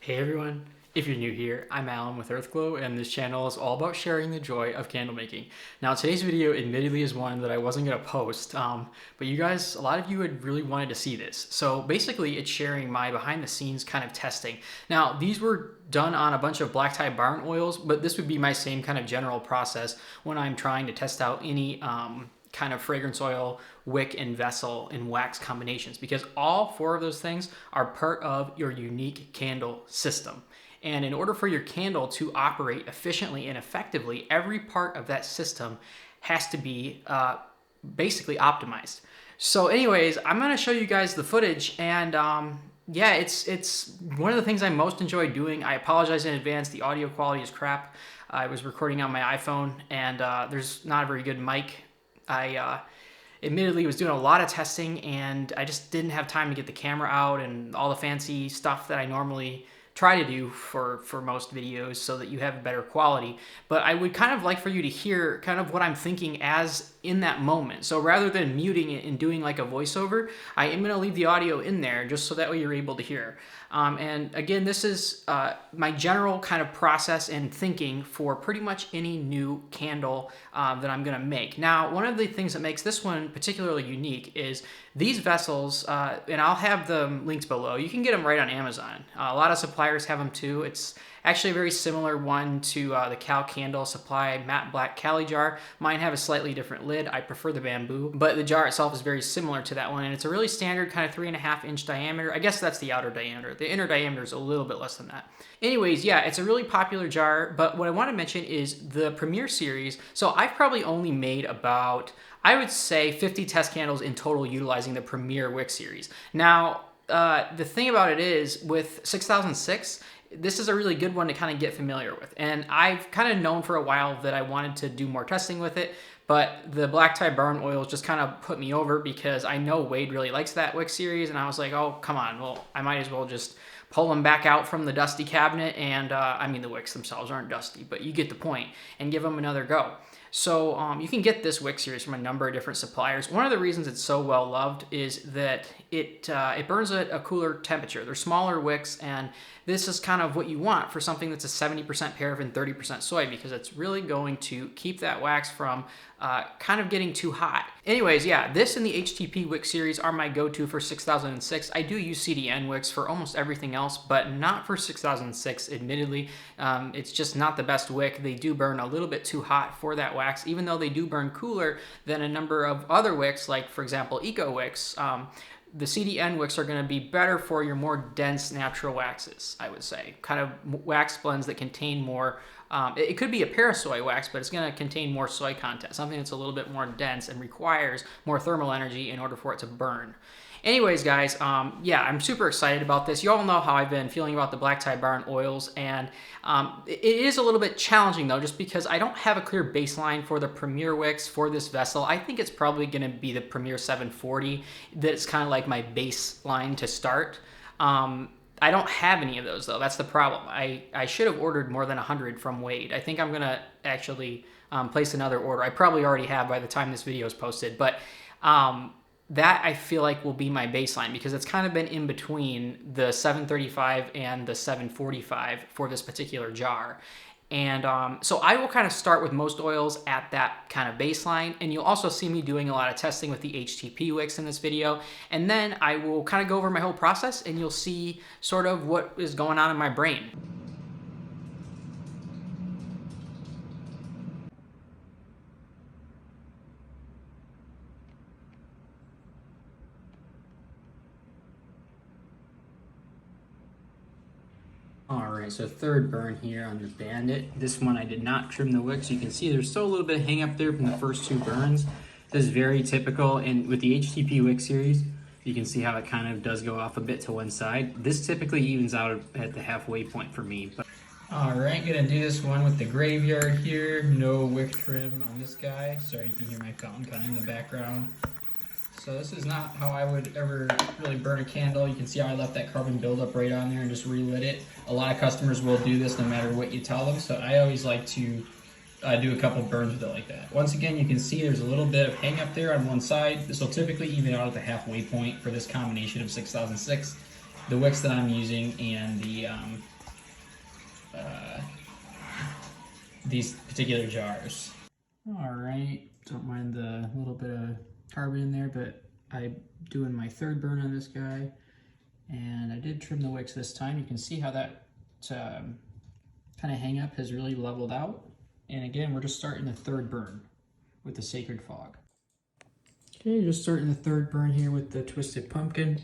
Hey everyone, if you're new here, I'm Alan with Earthglow, and this channel is all about sharing the joy of candle making. Now today's video admittedly is one that I wasn't going to post, but you guys, a lot of you had really wanted to see this. So basically it's sharing my behind the scenes kind of testing. Now these were done on a bunch of black tie barn oils, but this would be my same kind of general process when I'm trying to test out any kind of fragrance oil, wick, and vessel and wax combinations, because all four of those things are part of your unique candle system. And in order for your candle to operate efficiently and effectively, every part of that system has to be basically optimized. So anyways, I'm going to show you guys the footage, and yeah, it's one of the things I most enjoy doing. I apologize in advance, the audio quality is crap. I was recording on my iPhone, and there's not a very good mic. I admittedly was doing a lot of testing, and I just didn't have time to get the camera out and all the fancy stuff that I normally try to do for most videos so that you have better quality. But I would kind of like for you to hear kind of what I'm thinking as in that moment. So rather than muting it and doing like a voiceover, I am going to leave the audio in there just so that way you're able to hear. And again, this is my general kind of process and thinking for pretty much any new candle that I'm going to make. Now, one of the things that makes this one particularly unique is these vessels, and I'll have the links below. You can get them right on Amazon. A lot of suppliers have them too. It's actually a very similar one to the Cal Candle Supply matte black Cali jar. Mine have a slightly different lid. I prefer the bamboo, but the jar itself is very similar to that one, and it's a really standard kind of 3.5 inch diameter. I guess that's the outer diameter. The inner diameter is a little bit less than that. Anyways, yeah, it's a really popular jar, but what I want to mention is the Premier series. So I've probably only made about, I would say, 50 test candles in total utilizing the Premier Wick series. Now, the thing about it is with 6006, this is a really good one to kind of get familiar with. And I've kind of known for a while that I wanted to do more testing with it, but the black tie barn oils just kind of put me over because I know Wade really likes that Wick series, and I was like, oh, come on, well, I might as well just pull them back out from the dusty cabinet, and I mean, the wicks themselves aren't dusty, but you get the point, and give them another go. So you can get this Wick series from a number of different suppliers. One of the reasons it's so well loved is that it burns at a cooler temperature. They're smaller wicks, and this is kind of what you want for something that's a 70% paraffin, 30% soy, because it's really going to keep that wax from kind of getting too hot. Anyways, yeah, this and the HTP Wick series are my go-to for 6006. I do use CDN wicks for almost everything else, but not for 6006, admittedly. It's just not the best wick. They do burn a little bit too hot for that wax, even though they do burn cooler than a number of other wicks, like, for example, Eco wicks. The CDN wicks are going to be better for your more dense natural waxes, I would say. Kind of wax blends that contain more, it could be a parasoy wax, but it's going to contain more soy content, something that's a little bit more dense and requires more thermal energy in order for it to burn. Anyways, guys, yeah, I'm super excited about this. You all know how I've been feeling about the black tie barn oils, and it is a little bit challenging, though, just because I don't have a clear baseline for the Premier wicks for this vessel. I think it's probably going to be the Premier 740 that's kind of like my baseline to start. I don't have any of those, though. That's the problem. I should have ordered more than 100 from Wade. I think I'm going to actually place another order. I probably already have by the time this video is posted, but that I feel like will be my baseline, because it's kind of been in between the 735 and the 745 for this particular jar. And so I will kind of start with most oils at that kind of baseline, and you'll also see me doing a lot of testing with the HTP wicks in this video, and then I will kind of go over my whole process, and you'll see sort of what is going on in my brain. Alright, so third burn here on the Bandit. This one I did not trim the wick, so you can see there's still a little bit of hang up there from the first two burns. This is very typical, and with the HTP wick series, you can see how it kind of does go off a bit to one side. This typically evens out at the halfway point for me. Alright, gonna do this one with the graveyard here. No wick trim on this guy. Sorry, you can hear my fountain kind of in the background. So this is not how I would ever really burn a candle. You can see how I left that carbon buildup right on there and just relit it. A lot of customers will do this no matter what you tell them, so I always like to do a couple burns with it like that. Once again, you can see there's a little bit of hang up there on one side. This will typically even out at the halfway point for this combination of 6006. The wicks that I'm using and the these particular jars. All right, don't mind the little bit of carbon in there, but I'm doing my third burn on this guy, and I did trim the wicks this time. You can see how that kind of hang up has really leveled out. And again, we're just starting the third burn with the Sacred Fog. Okay, just starting the third burn here with the Twisted Pumpkin.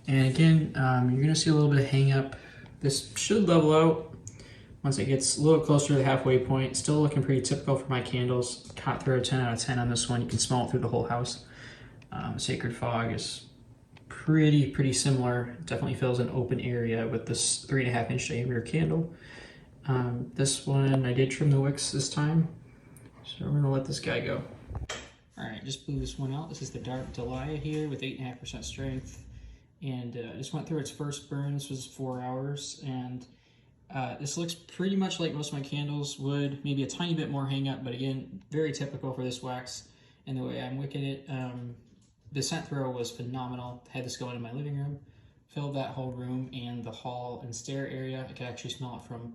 And again, you're gonna see a little bit of hang up. This should level out once it gets a little closer to the halfway point. Still looking pretty typical for my candles. Hot throw 10 out of 10 on this one. You can smell it through the whole house. Sacred Fog is pretty similar. It definitely fills an open area with this 3.5 inch diameter candle. This one, I did trim the wicks this time. So we're gonna let this guy go. All right, just blew this one out. This is the Dark Dahlia here with 8.5% strength. And just went through its first burn. This was 4 hours, and this looks pretty much like most of my candles would, maybe a tiny bit more hang up, but again, very typical for this wax and the way I'm wicking it. The scent throw was phenomenal. Had this going in my living room, filled that whole room and the hall and stair area. I could actually smell it from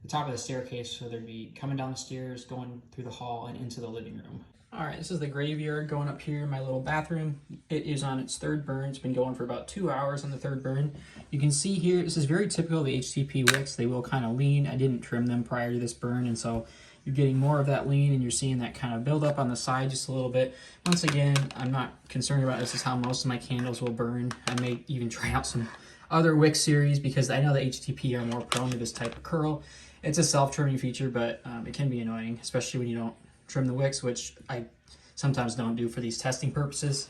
the top of the staircase, so there'd be coming down the stairs, going through the hall and into the living room. All right, this is the graveyard going up here in my little bathroom. It is on its third burn. It's been going for about 2 hours on the third burn. You can see here, this is very typical of the HTP wicks. They will kind of lean. I didn't trim them prior to this burn, and so you're getting more of that lean, and you're seeing that kind of build up on the side just a little bit. Once again, I'm not concerned about this. Is how most of my candles will burn. I may even try out some other wick series because I know the HTP are more prone to this type of curl. It's a self-trimming feature, but it can be annoying, especially when you don't trim the wicks, which I sometimes don't do for these testing purposes.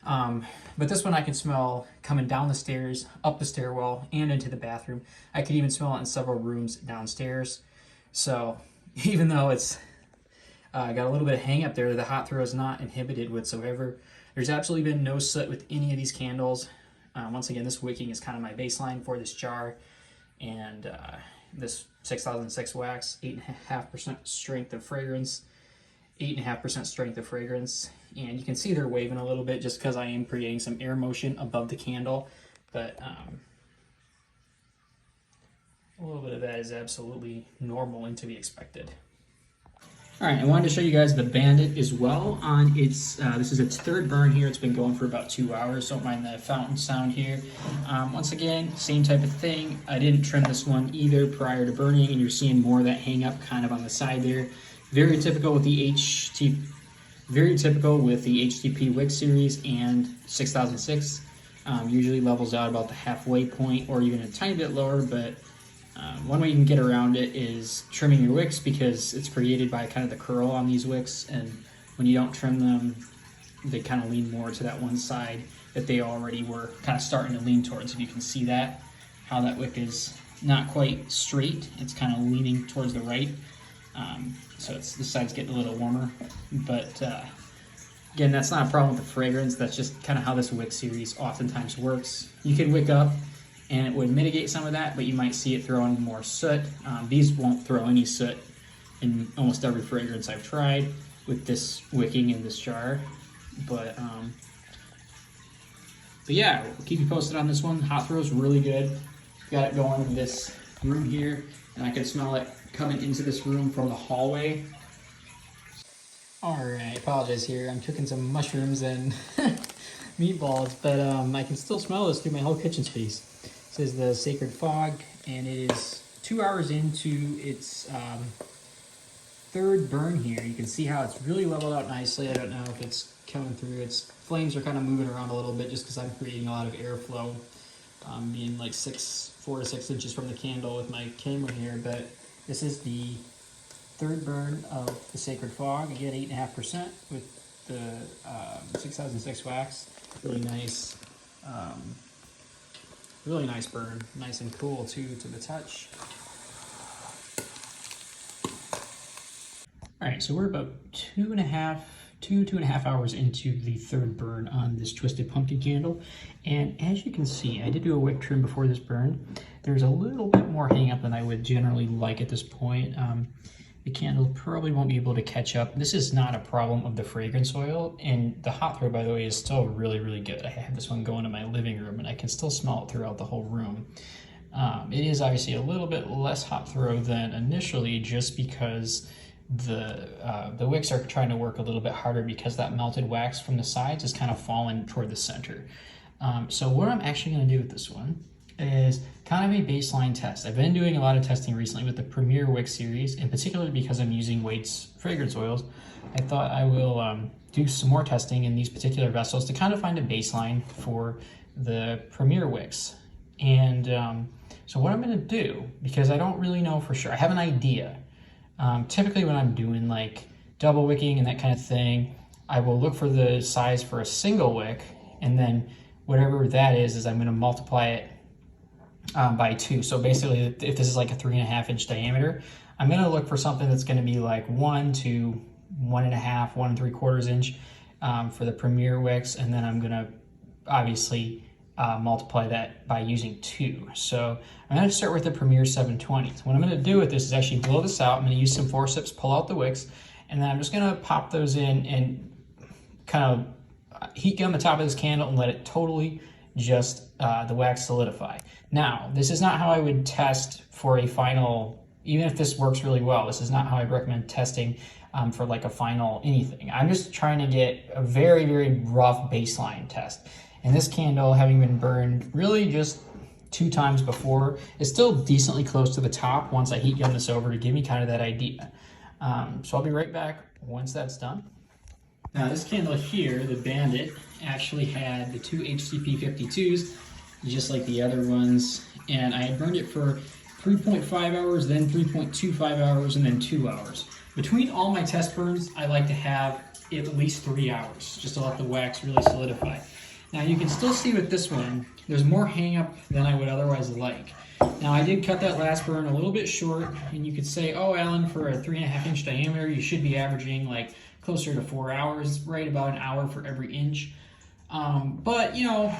But this one I can smell coming down the stairs, up the stairwell, and into the bathroom. I could even smell it in several rooms downstairs. So even though it's got a little bit of hang up there, the hot throw is not inhibited whatsoever. There's absolutely been no soot with any of these candles. Once again, this wicking is kind of my baseline for this jar. And this 6006 wax, 8.5% strength of fragrance, 8.5% strength of fragrance. And you can see they're waving a little bit just because I am creating some air motion above the candle. But a little bit of that is absolutely normal and to be expected. All right, I wanted to show you guys the Bandit as well on its, this is its third burn here. It's been going for about 2 hours. Don't mind the fountain sound here. Once again, same type of thing. I didn't trim this one either prior to burning, and you're seeing more of that hang up kind of on the side there. Very typical with the HTP Wick series and 6006. Usually levels out about the halfway point or even a tiny bit lower, but one way you can get around it is trimming your wicks, because it's created by kind of the curl on these wicks, and when you don't trim them, they kind of lean more to that one side that they already were kind of starting to lean towards. If you can see that, how that wick is not quite straight, it's kind of leaning towards the right. So this side's getting a little warmer, but again, that's not a problem with the fragrance. That's just kind of how this wick series oftentimes works. You can wick up and it would mitigate some of that, but you might see it throwing more soot. These won't throw any soot in almost every fragrance I've tried with this wicking in this jar. But yeah, we'll keep you posted on this one. Hot throw's really good. Got it going in this room here, and I can smell it coming into this room from the hallway. All right, apologize here. I'm cooking some mushrooms and meatballs, but I can still smell this through my whole kitchen space. This is the Sacred Fog, and it is 2 hours into its third burn here. You can see how it's really leveled out nicely. I don't know if it's coming through. Its flames are kind of moving around a little bit just because I'm creating a lot of airflow, being like 4 to 6 inches from the candle with my camera here. But this is the third burn of the Sacred Fog. Again, 8.5% with the 6006 wax. Really nice. Really nice burn, nice and cool too to the touch. All right, so we're about 2.5 hours into the third burn on this Twisted Pumpkin candle. And as you can see, I did do a wick trim before this burn. There's a little bit more hang up than I would generally like at this point. The candle probably won't be able to catch up. This is not a problem of the fragrance oil, and the hot throw, by the way, is still really good. I have this one going in my living room, and I can still smell it throughout the whole room. It is obviously a little bit less hot throw than initially, just because the wicks are trying to work a little bit harder because that melted wax from the sides is kind of falling toward the center. So what I'm actually going to do with this one is kind of a baseline test. I've been doing a lot of testing recently with the Premier Wick series, and particularly because I'm using Wade's fragrance oils, I thought I will do some more testing in these particular vessels to kind of find a baseline for the Premier Wicks. And so what I'm going to do, because I don't really know for sure, I have an idea. Typically when I'm doing like double wicking and that kind of thing, I will look for the size for a single wick, and then whatever that is I'm going to multiply it by 2. So basically, if this is like a 3.5 inch diameter, I'm going to look for something that's going to be like 1 to 1.5, 1 3/4 inch for the Premier wicks, and then I'm going to obviously multiply that by using 2. So I'm going to start with the Premier 720s. What I'm going to do with this is actually blow this out. I'm going to use some forceps, pull out the wicks, and then I'm just going to pop those in and kind of heat gun the top of this candle and let it totally just the wax solidify. Now, this is not how I would test for a final, even if this works really well, this is not how I recommend testing for like a final anything. I'm just trying to get a very, very rough baseline test. And this candle, having been burned really just 2 times before, is still decently close to the top once I heat gun this over to give me kind of that idea. So I'll be right back once that's done. Now this candle here, the Bandit, actually had the 2 HTP 52s, just like the other ones, and I had burned it for 3.5 hours, then 3.25 hours, and then 2 hours. Between all my test burns, I like to have at least 3 hours, just to let the wax really solidify. Now you can still see with this one, there's more hang up than I would otherwise like. Now I did cut that last burn a little bit short, and you could say, oh Alan, for a 3.5 inch diameter, you should be averaging like closer to 4 hours, right about an hour for every inch. But you know,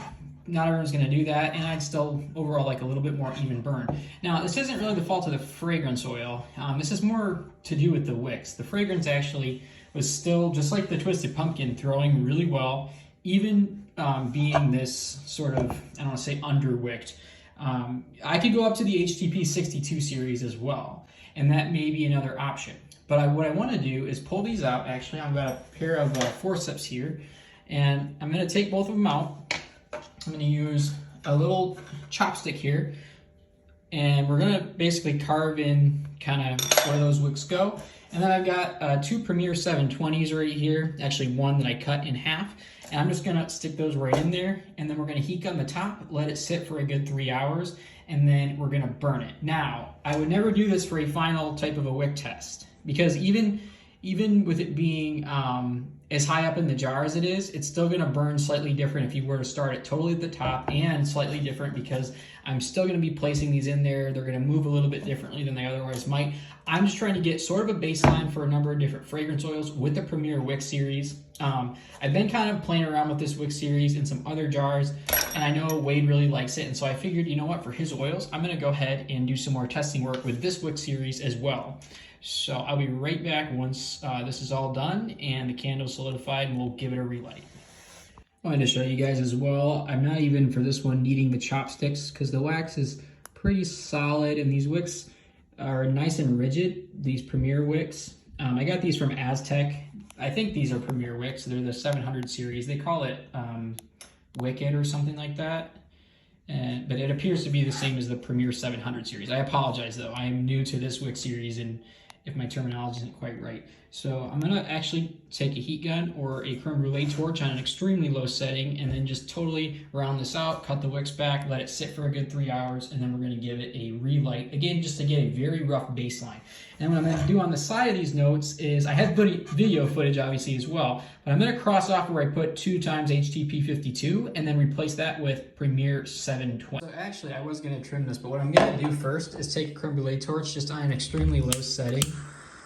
not everyone's gonna do that, and I'd still overall like a little bit more even burn. Now this isn't really the fault of the fragrance oil. This is more to do with the wicks. The fragrance actually was still, just like the Twisted Pumpkin, throwing really well, even being this sort of, I don't want to say underwicked. I could go up to the HTP 62 series as well, and that may be another option. But what I want to do is pull these out. Actually, I've got a pair of forceps here, and I'm going to take both of them out. I'm going to use a little chopstick here, and we're going to basically carve in kind of where those wicks go. And then I've got 2 Premier 720s right here, actually one that I cut in half. And I'm just gonna stick those right in there, and then we're gonna heat gun the top, let it sit for a good 3 hours, and then we're gonna burn it. Now, I would never do this for a final type of a wick test, because even with it being as high up in the jar as it is, it's still gonna burn slightly different if you were to start it totally at the top, and slightly different because I'm still gonna be placing these in there. They're gonna move a little bit differently than they otherwise might. I'm just trying to get sort of a baseline for a number of different fragrance oils with the Premier Wick series. I've been kind of playing around with this Wick series in some other jars, and I know Wade really likes it, and so I figured, you know what, for his oils, I'm gonna go ahead and do some more testing work with this Wick series as well. So I'll be right back once this is all done and the candle's solidified, and we'll give it a relight. I wanted to show you guys as well, I'm not even for this one needing the chopsticks because the wax is pretty solid, and these wicks are nice and rigid, these Premier wicks. I got these from Aztec. I think these are Premier wicks. They're the 700 series. They call it Wicked or something like that. But it appears to be the same as the Premier 700 series. I apologize though. I am new to this wick series, and if my terminology isn't quite right. So I'm gonna actually take a heat gun or a creme brulee torch on an extremely low setting, and then just totally round this out, cut the wicks back, let it sit for a good 3 hours, and then we're gonna give it a relight, again, just to get a very rough baseline. And what I'm gonna do on the side of these notes is, I have video footage obviously as well, but I'm gonna cross off where I put 2 times HTP 52 and then replace that with Premier 720. So actually I was gonna trim this, but what I'm gonna do first is take a creme brulee torch just on an extremely low setting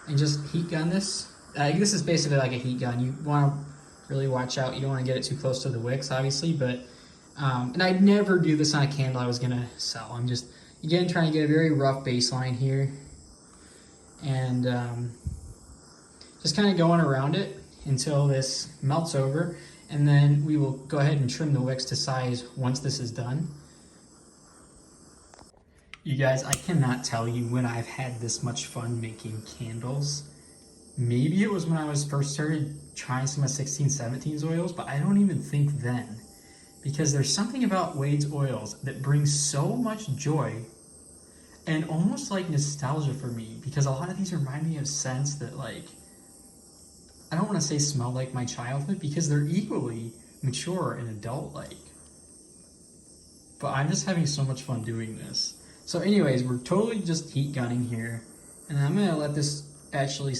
and just heat gun this. This is basically like a heat gun. You want to really watch out. You don't want to get it too close to the wicks, obviously, but and I'd never do this on a candle I was gonna sell. I'm just, again, trying to get a very rough baseline here, and just kind of going around it until this melts over, and then we will go ahead and trim the wicks to size once this is done. You guys, I cannot tell you when I've had this much fun making candles. Maybe it was when I was first started trying some of 1617's oils, but I don't even think then. Because there's something about Wade's oils that brings so much joy and almost like nostalgia for me, because a lot of these remind me of scents that, like, I don't want to say smell like my childhood because they're equally mature and adult-like. But I'm just having so much fun doing this. So anyways, we're totally just heat gunning here. And I'm going to let this actually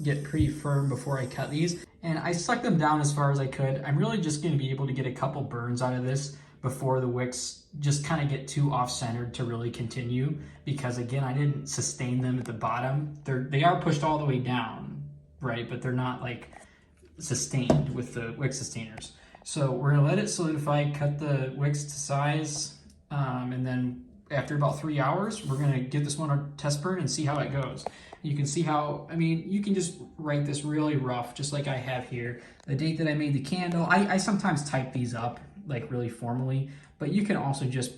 get pretty firm before I cut these. And I sucked them down as far as I could. I'm really just going to be able to get a couple burns out of this before the wicks just kind of get too off-centered to really continue. Because again, I didn't sustain them at the bottom. They are pushed all the way down, right? But they're not like sustained with the wick sustainers. So we're going to let it solidify, cut the wicks to size, and then after about 3 hours, we're going to give this one a test burn and see how it goes. You can see how, I mean, you can just write this really rough, just like I have here. The date that I made the candle, I sometimes type these up, like really formally, but you can also just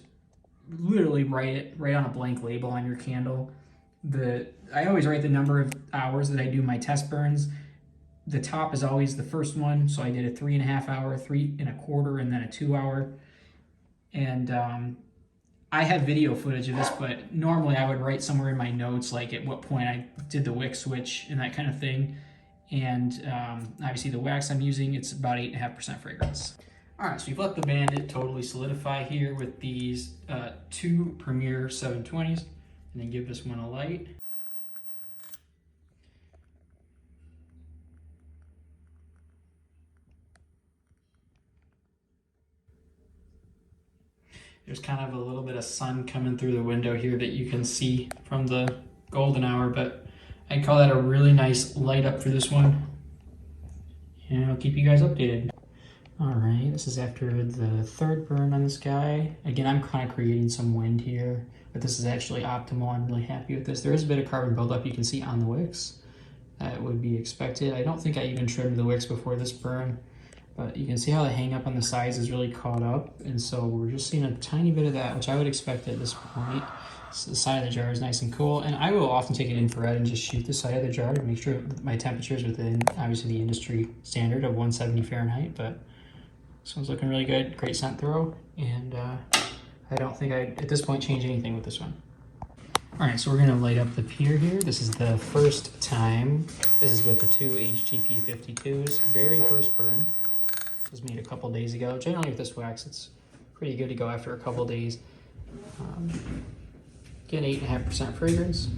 literally write it right on a blank label on your candle. I always write the number of hours that I do my test burns. The top is always the first one, so I did a 3.5 hour, 3 1/4, and then a 2 hour. And I have video footage of this, but normally I would write somewhere in my notes, like at what point I did the wick switch and that kind of thing. And obviously the wax I'm using, it's about 8.5% fragrance. All right, so we've let the Bandit totally solidify here with these 2 Premier 720s, and then give this one a light. There's kind of a little bit of sun coming through the window here that you can see from the golden hour, but I'd call that a really nice light up for this one. And I'll keep you guys updated. All right, this is after the 3rd burn on this guy. Again, I'm kind of creating some wind here, but this is actually optimal. I'm really happy with this. There is a bit of carbon buildup you can see on the wicks. That would be expected. I don't think I even trimmed the wicks before this burn. But you can see how the hang up on the sides is really caught up, and so we're just seeing a tiny bit of that, which I would expect at this point. So the side of the jar is nice and cool, and I will often take an infrared and just shoot the side of the jar to make sure my temperature is within, obviously, the industry standard of 170 Fahrenheit, but this one's looking really good. Great scent throw, and I don't think I'd, at this point, change anything with this one. All right, so we're gonna light up the pier here. This is the first time. This is with the 2 HTP 52s, very first burn. Was made a couple days ago. Generally with this wax, it's pretty good to go after a couple days. Get 8.5% fragrance.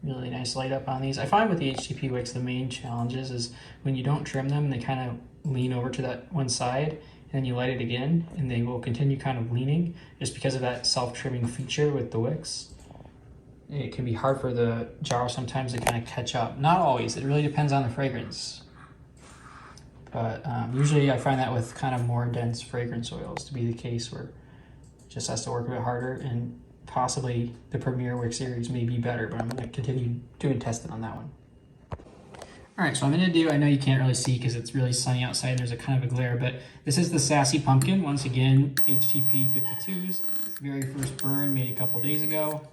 Really nice light up on these. I find with the HTP wicks, the main challenges is when you don't trim them, they kind of lean over to that one side, and then you light it again, and they will continue kind of leaning just because of that self-trimming feature with the wicks. It can be hard for the jar sometimes to kind of catch up. Not always. It really depends on the fragrance. But usually I find that with kind of more dense fragrance oils to be the case, where it just has to work a bit harder, and possibly the Premier Wick series may be better, but I'm going to continue doing testing on that one. All right, so I'm going to do, I know you can't really see because it's really sunny outside and there's a kind of a glare, but this is the Sassy Pumpkin. Once again, HTP 52s, very first burn, made a couple days ago.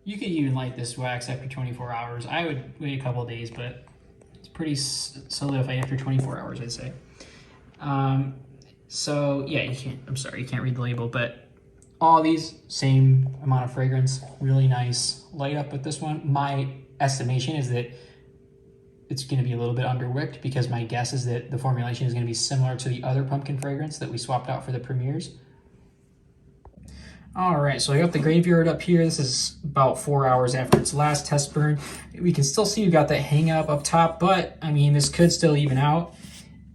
You could even light this wax after 24 hours. I would wait a couple days, but pretty solidified after 24 hours, I'd say. So yeah, you can't read the label, but all these same amount of fragrance, really nice light up with this one. My estimation is that it's going to be a little bit underwicked, because my guess is that the formulation is going to be similar to the other pumpkin fragrance that we swapped out for the Premiers. All right, so I got the graveyard up here. This is about 4 hours after its last test burn. We can still see we got that hang up top, but I mean, this could still even out.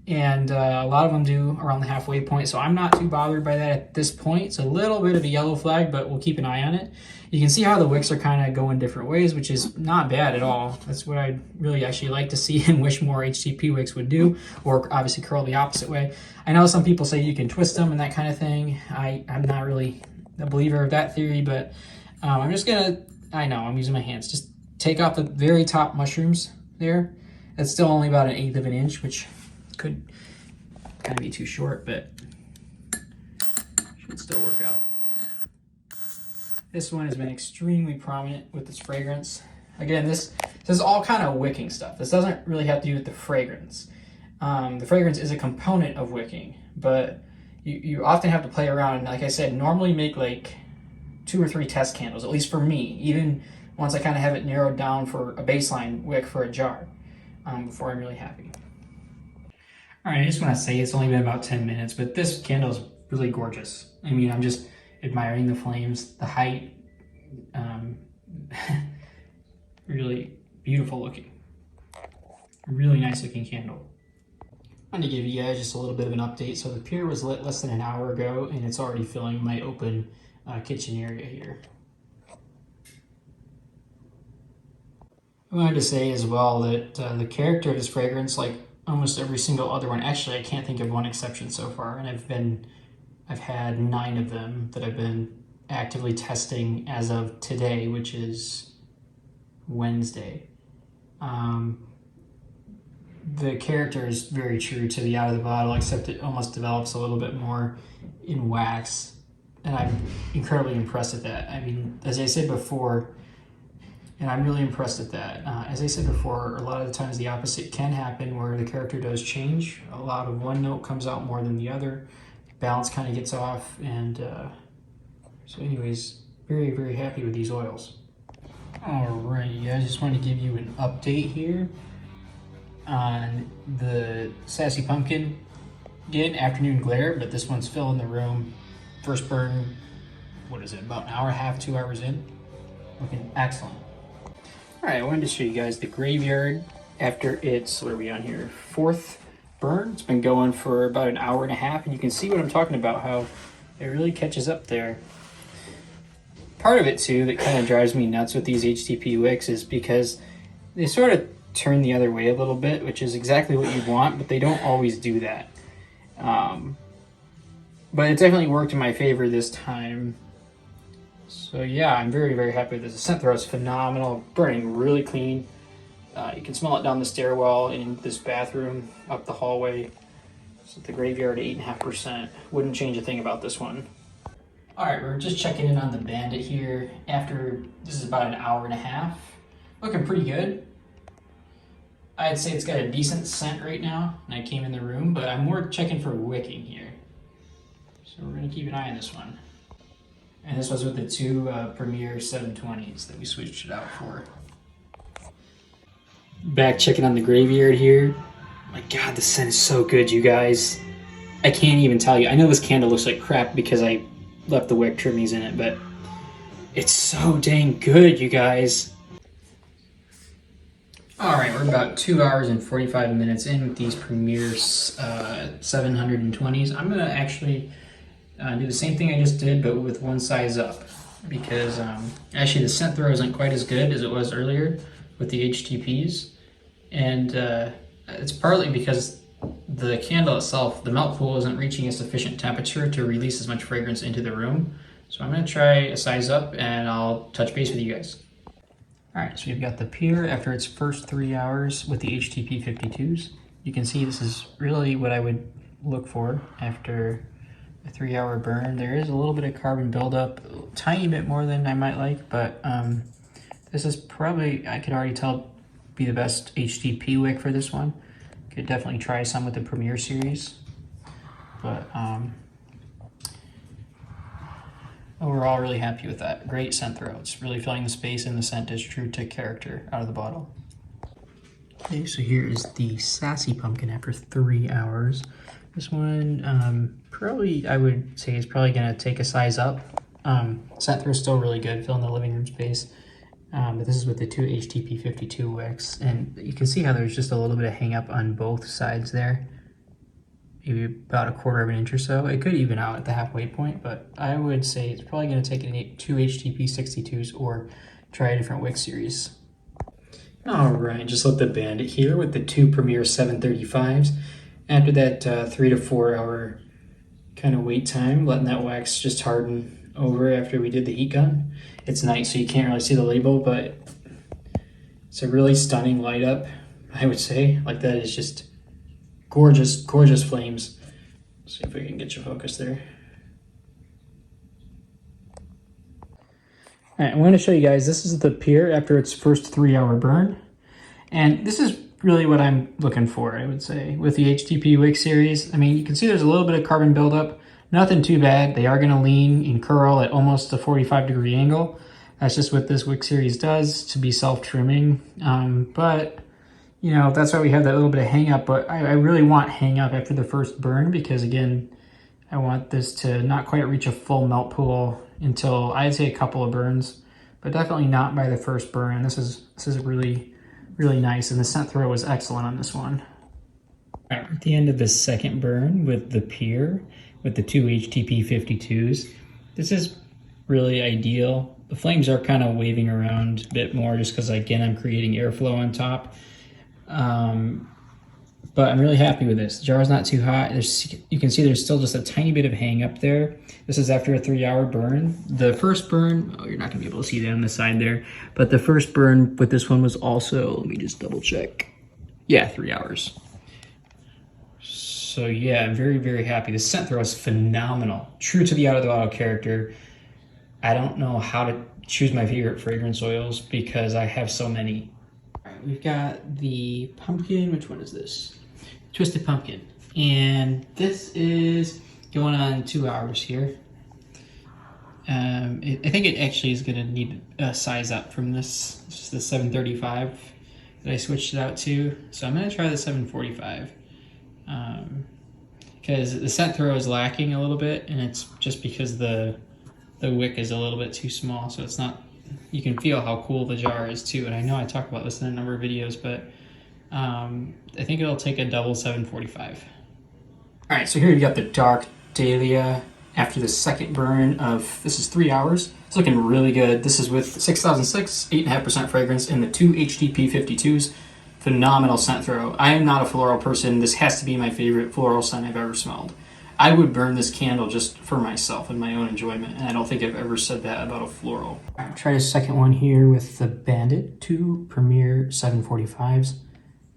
And a lot of them do around the halfway point, so I'm not too bothered by that at this point. It's a little bit of a yellow flag, but we'll keep an eye on it. You can see how the wicks are kind of going different ways, which is not bad at all. That's what I'd really actually like to see and wish more HTP wicks would do, or obviously curl the opposite way. I know some people say you can twist them and that kind of thing. I'm not really a believer of that theory, but I'm just gonna, I know, I'm using my hands. Just take off the very top mushrooms there. That's still only about 1/8 of an inch, which could kind of be too short, but should still work out. This one has been extremely prominent with this fragrance. Again, this is all kind of wicking stuff. This doesn't really have to do with the fragrance. The fragrance is a component of wicking, but you often have to play around. And like I said, normally make like 2 or 3 test candles, at least for me, even once I kind of have it narrowed down for a baseline wick for a jar, before I'm really happy. All right, I just want to say it's only been about 10 minutes, but this candle is really gorgeous. I mean, I'm just admiring the flames, the height, really beautiful looking. Really nice looking candle. I wanted to give you guys just a little bit of an update. So the pier was lit less than an hour ago, and it's already filling my open kitchen area here. I wanted to say as well that the character of this fragrance, like almost every single other one, actually I can't think of one exception so far, and I've had 9 of them that I've been actively testing as of today, which is Wednesday. The character is very true to the out of the bottle, except it almost develops a little bit more in wax, and I'm incredibly impressed at that. I mean, as I said before, and I'm really impressed at that. As I said before, a lot of the times the opposite can happen, where the character does change. A lot of one note comes out more than the other. Balance kind of gets off, and so anyways, very, very happy with these oils. Alright, guys, just wanted to give you an update here on the Sassy Pumpkin. Again, afternoon glare, but this one's filling the room. First burn, what is it, about an hour and a half, 2 hours in? Looking excellent. Alright, I wanted to show you guys the graveyard after its, what are we on here, 4th burn. It's been going for about an hour and a half, and you can see what I'm talking about, how it really catches up there. Part of it too that kind of drives me nuts with these HTP wicks is because they sort of turn the other way a little bit, which is exactly what you want, but they don't always do that. But it definitely worked in my favor this time. So yeah, I'm very, very happy with this. The scent throw is phenomenal, burning really clean. You can smell it down the stairwell, in this bathroom, up the hallway. So the graveyard, 8.5%. Wouldn't change a thing about this one. All right, we're just checking in on the Bandit here after, this is about an hour and a half. Looking pretty good. I'd say it's got a decent scent right now, and I came in the room, but I'm more checking for wicking here. So we're gonna keep an eye on this one. And this was with the 2 Premier 720s that we switched it out for. Back checking on the graveyard here. My God, the scent is so good, you guys. I can't even tell you. I know this candle looks like crap because I left the wick trimmings in it, but it's so dang good, you guys. All right, we're about 2 hours and 45 minutes in with these Premier 720s. I'm gonna actually do the same thing I just did, but with one size up, because actually the scent throw isn't quite as good as it was earlier with the HTPs, and it's partly because the candle itself, the melt pool, isn't reaching a sufficient temperature to release as much fragrance into the room. So I'm gonna try a size up, and I'll touch base with you guys. All right, so we've got the Pier after its first 3 hours with the HTP 52s. You can see this is really what I would look for after a 3-hour burn. There is a little bit of carbon buildup, a tiny bit more than I might like, but this is probably, I could already tell, be the best HTP wick for this one. Could definitely try some with the Premier series, but overall really happy with that. Great scent throw. It's really filling the space, and the scent is true to character out of the bottle. Okay, so here is the Sassy Pumpkin after 3 hours. This one, probably, I would say, is probably gonna take a size up. Scent throw is still really good, filling the living room space. But this is with the 2 HTP 52 wicks, and you can see how there's just a little bit of hang up on both sides there. Maybe about 1/4 of an inch or so. It could even out at the halfway point, but I would say it's probably gonna take 2 HTP 62s or try a different wick series. All right, just let the Bandit here with the 2 Premier 735s. After that 3 to 4 hour kind of wait time, letting that wax just harden over after we did the heat gun. It's night, so you can't really see the label, but it's a really stunning light up, I would say. Like, that is just gorgeous, gorgeous flames. Let's see if we can get you focused there. All right, I want to show you guys, this is the pier after its first 3-hour burn. And this is really what I'm looking for, I would say, with the HTP Wick series. I mean, you can see there's a little bit of carbon buildup. Nothing too bad. They are going to lean and curl at almost a 45-degree angle. That's just what this Wick series does to be self-trimming. But, you know, that's why we have that little bit of hang up. But I really want hang up after the first burn because, again, I want this to not quite reach a full melt pool until I'd say a couple of burns, but definitely not by the first burn. This is really nice, and the scent throw was excellent on this one. All right, at the end of the second burn with the pier, with the two HTP 52s, this is really ideal. The flames are kind of waving around a bit more just because, again, I'm creating airflow on top. But I'm really happy with this. The jar is not too hot. You can see there's still just a tiny bit of hang up there. This is after a 3-hour burn. The first burn, oh, you're not gonna be able to see that on the side there, but the first burn with this one was also, let me just double check. Yeah, 3 hours. So yeah, I'm very happy. The scent throw is phenomenal. True to the Out of the Bottle character. I don't know how to choose my favorite fragrance oils because I have so many. All right, we've got the pumpkin, which one is this? Twisted Pumpkin, and this is going on 2 hours here. I think it actually is going to need a size up from this. This is the 735 that I switched it out to, so I'm going to try the 745 because the scent throw is lacking a little bit, and it's just because the wick is a little bit too small, so it's not. You can feel how cool the jar is too, and I know I talk about this in a number of videos, but I think it'll take a double 745. All right, so here we've got the dark dahlia after the second burn of, this is 3 hours. It's looking really good. This is with 6006, 8.5% fragrance, and the two HTP 52s. Phenomenal scent throw. I am not a floral person. This has to be my favorite floral scent I've ever smelled. I would burn this candle just for myself and my own enjoyment, and I don't think I've ever said that about a floral. I'll try a second one here with the Bandit, two Premier 745s.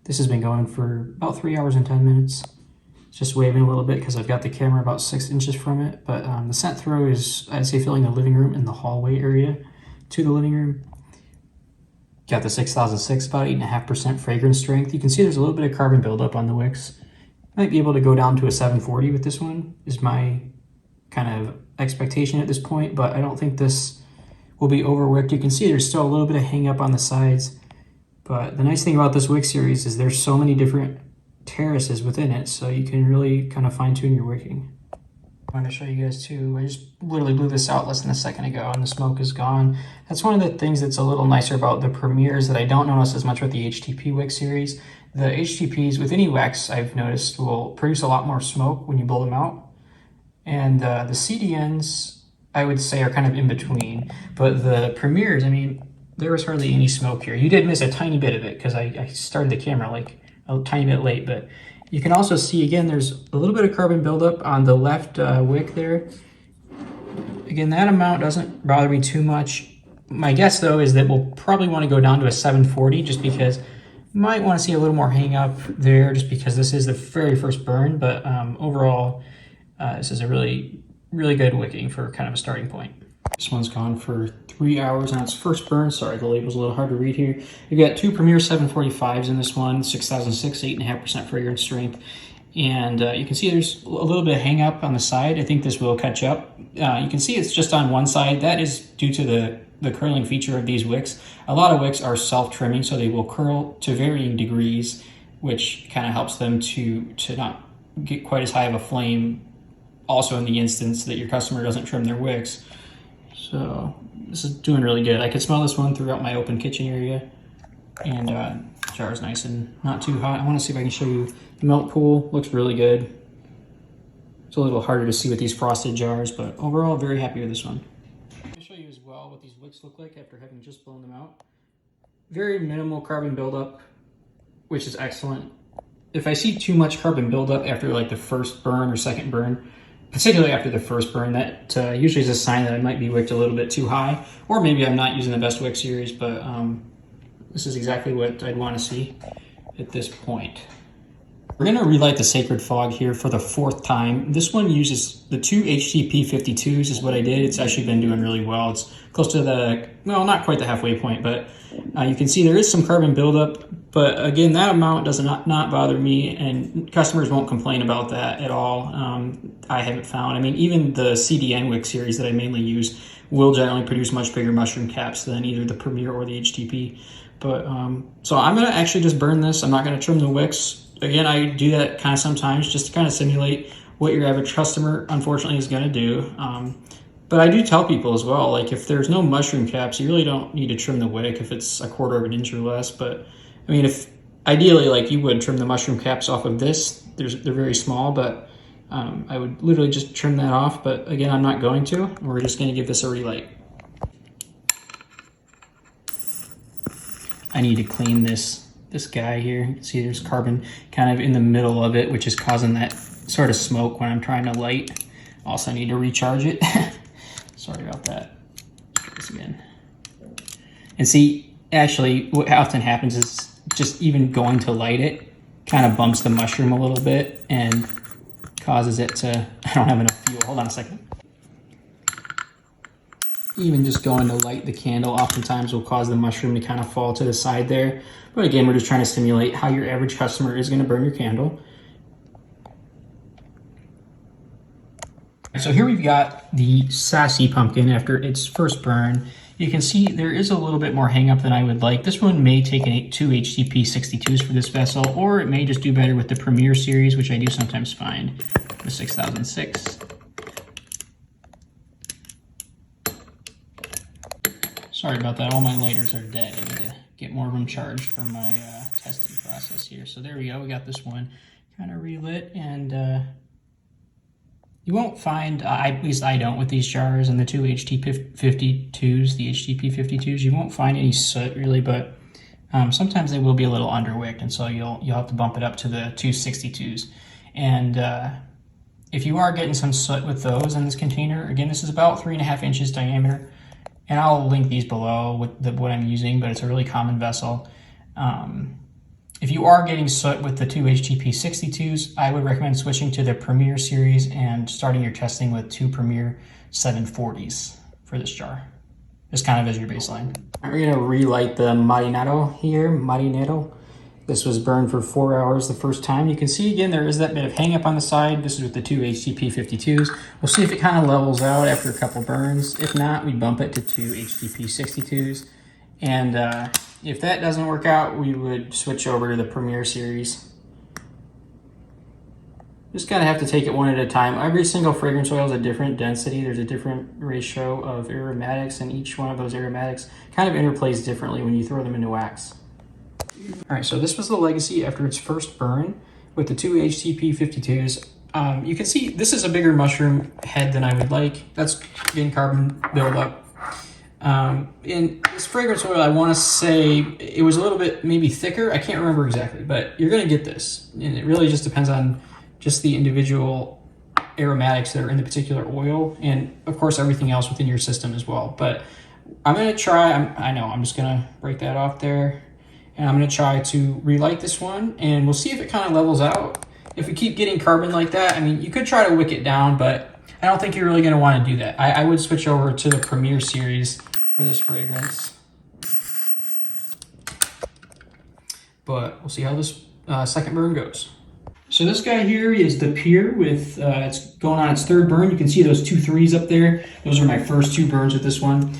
This has been going for about 3 hours and 10 minutes. It's just waving a little bit because I've got the camera about 6 inches from it, but the scent throw is, I'd say, filling the living room and the hallway area to the living room. Got the 6006, about 8.5% fragrance strength. You can see there's a little bit of carbon buildup on the wicks. Might be able to go down to a 740 with this one, is my kind of expectation at this point, but I don't think this will be overwicked. You can see there's still a little bit of hang up on the sides. But the nice thing about this Wick series is there's so many different terraces within it, so you can really kind of fine tune your wicking. I want to show you guys too, I just literally blew this out less than a second ago and the smoke is gone. That's one of the things that's a little nicer about the Premiers that I don't notice as much with the HTP Wick series. The HTPs, with any wax I've noticed, will produce a lot more smoke when you blow them out. And the CDNs, I would say, are kind of in between. But the Premiers, I mean, there was hardly any smoke here. You did miss a tiny bit of it because I started the camera like a tiny bit late, but you can also see, again, there's a little bit of carbon buildup on the left wick there. Again, that amount doesn't bother me too much. My guess, though, is that we'll probably want to go down to a 740 just because you might want to see a little more hang up there just because this is the very first burn, but overall, this is a really good wicking for kind of a starting point. This one's gone for 3 hours on its first burn. Sorry, the label's a little hard to read here. You've got two Premier 745s in this one, 6006, 8.5% fragrance strength. And you can see there's a little bit of hang up on the side. I think this will catch up. You can see it's just on one side. That is due to the curling feature of these wicks. A lot of wicks are self-trimming, so they will curl to varying degrees, which kind of helps them to not get quite as high of a flame, also in the instance that your customer doesn't trim their wicks. So this is doing really good. I could smell this one throughout my open kitchen area, and the jar is nice and not too hot. I want to see if I can show you the melt pool. Looks really good. It's a little harder to see with these frosted jars, but overall, very happy with this one. I'll show you as well what these wicks look like after having just blown them out. Very minimal carbon buildup, which is excellent. If I see too much carbon buildup after like the first burn or second burn, particularly after the first burn, that usually is a sign that I might be wicked a little bit too high, or maybe I'm not using the best wick series, but this is exactly what I'd want to see at this point. We're gonna relight the Sacred Fog here for the 4th time. This one uses the 2 HTP52s is what I did. It's actually been doing really well. It's close to the, well, not quite the halfway point, but you can see there is some carbon buildup. But again, that amount does not bother me, and customers won't complain about that at all. I haven't found. I mean, even the CDN wick series that I mainly use will generally produce much bigger mushroom caps than either the Premier or the HTP. But so I'm gonna actually just burn this. I'm not gonna trim the wicks. Again, I do that kind of sometimes just to kind of simulate what your average customer, unfortunately, is going to do. But I do tell people as well, like if there's no mushroom caps, you really don't need to trim the wick if it's 1/4 of an inch or less. But I mean, if ideally, like you would trim the mushroom caps off of this, they're very small, but I would literally just trim that off. But again, I'm not going to. We're just going to give this a relight. I need to clean this guy here. You can see there's carbon kind of in the middle of it, which is causing that sort of smoke when I'm trying to light. Also need to recharge it. Sorry about that. Let's try this again. And see, actually what often happens is just even going to light it kind of bumps the mushroom a little bit and causes it to, I don't have enough fuel. Hold on a second. Even just going to light the candle oftentimes will cause the mushroom to kind of fall to the side there. But again, we're just trying to simulate how your average customer is going to burn your candle. So here we've got the Sassy Pumpkin after its first burn. You can see there is a little bit more hang up than I would like. This one may take 2 HTP 62s for this vessel, or it may just do better with the Premier series, which I do sometimes find, the 6006. Sorry about that, all my lighters are dead. I need to get more of them charged for my testing process here. So there we go, we got this one kind of relit, and you won't find, at least I don't with these jars and the 2 HTP52s, the HTP52s, you won't find any soot really, but sometimes they will be a little underwicked, and so you'll have to bump it up to the 262s. And if you are getting some soot with those in this container, again, this is about 3.5 inches diameter. And I'll link these below with what I'm using, but it's a really common vessel. If you are getting soot with the 2 HTP 62s, I would recommend switching to the Premier series and starting your testing with 2 Premier 740s for this jar. Just kind of as your baseline. We're gonna relight the Marinero here, Marinero. This was burned for 4 hours the first time. You can see again, there is that bit of hang up on the side. This is with the 2 HTP 52s. We'll see if it kind of levels out after a couple burns. If not, we bump it to 2 HTP 62s. And if that doesn't work out, we would switch over to the Premier series. Just kind of have to take it one at a time. Every single fragrance oil is a different density. There's a different ratio of aromatics, and each one of those aromatics kind of interplays differently when you throw them into wax. All right, so this was the Legacy after its first burn with the 2 HTP 52s. You can see this is a bigger mushroom head than I would like. That's getting carbon buildup. In this fragrance oil, I want to say it was a little bit maybe thicker. I can't remember exactly, but you're going to get this. And it really just depends on just the individual aromatics that are in the particular oil, and of course everything else within your system as well. But I'm going to try, I know, I'm just going to break that off there. And I'm going to try to relight this one, and we'll see if it kind of levels out. If we keep getting carbon like that, I mean, you could try to wick it down, but I don't think you're really going to want to do that. I would switch over to the Premier series for this fragrance. But we'll see how this second burn goes. So this guy here is the Pier with, it's going on its 3rd burn. You can see those 2 3s up there. Those are my first 2 burns with this one.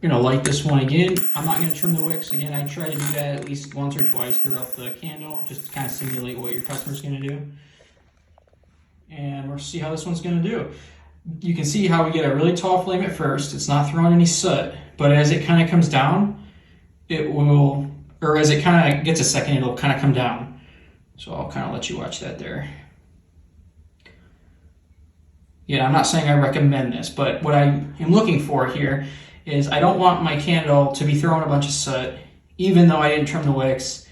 I'm gonna light this one again. I'm not gonna trim the wicks. Again, I try to do that at least once or twice throughout the candle, just to kind of simulate what your customer's gonna do. And we'll see how this one's gonna do. You can see how we get a really tall flame at first. It's not throwing any soot, but as it kind of comes down, it will, or as it kind of gets a second, it'll kind of come down. So I'll kind of let you watch that there. Yeah, I'm not saying I recommend this, but what I am looking for here is I don't want my candle to be throwing a bunch of soot, even though I didn't trim the wicks.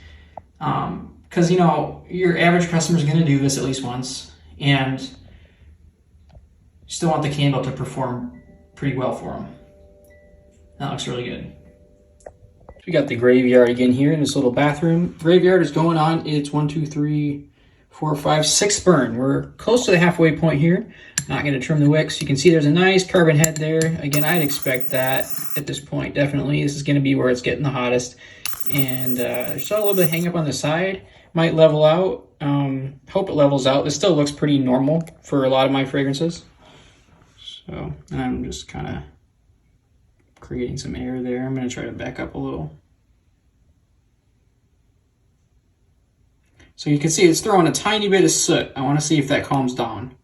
Because, you know, your average customer is going to do this at least once, and you still want the candle to perform pretty well for them. That looks really good. We got the graveyard again here in this little bathroom. Graveyard is going on its 1, 2, 3, 4, 5, 6 burn. We're close to the halfway point here. Not going to trim the wicks. You can see there's a nice carbon head there. Again, I'd expect that at this point, definitely. This is going to be where it's getting the hottest. And there's still a little bit of hang up on the side. Might level out. Hope it levels out. This still looks pretty normal for a lot of my fragrances. So, and I'm just kind of creating some air there. I'm going to try to back up a little. So you can see it's throwing a tiny bit of soot. I want to see if that calms down.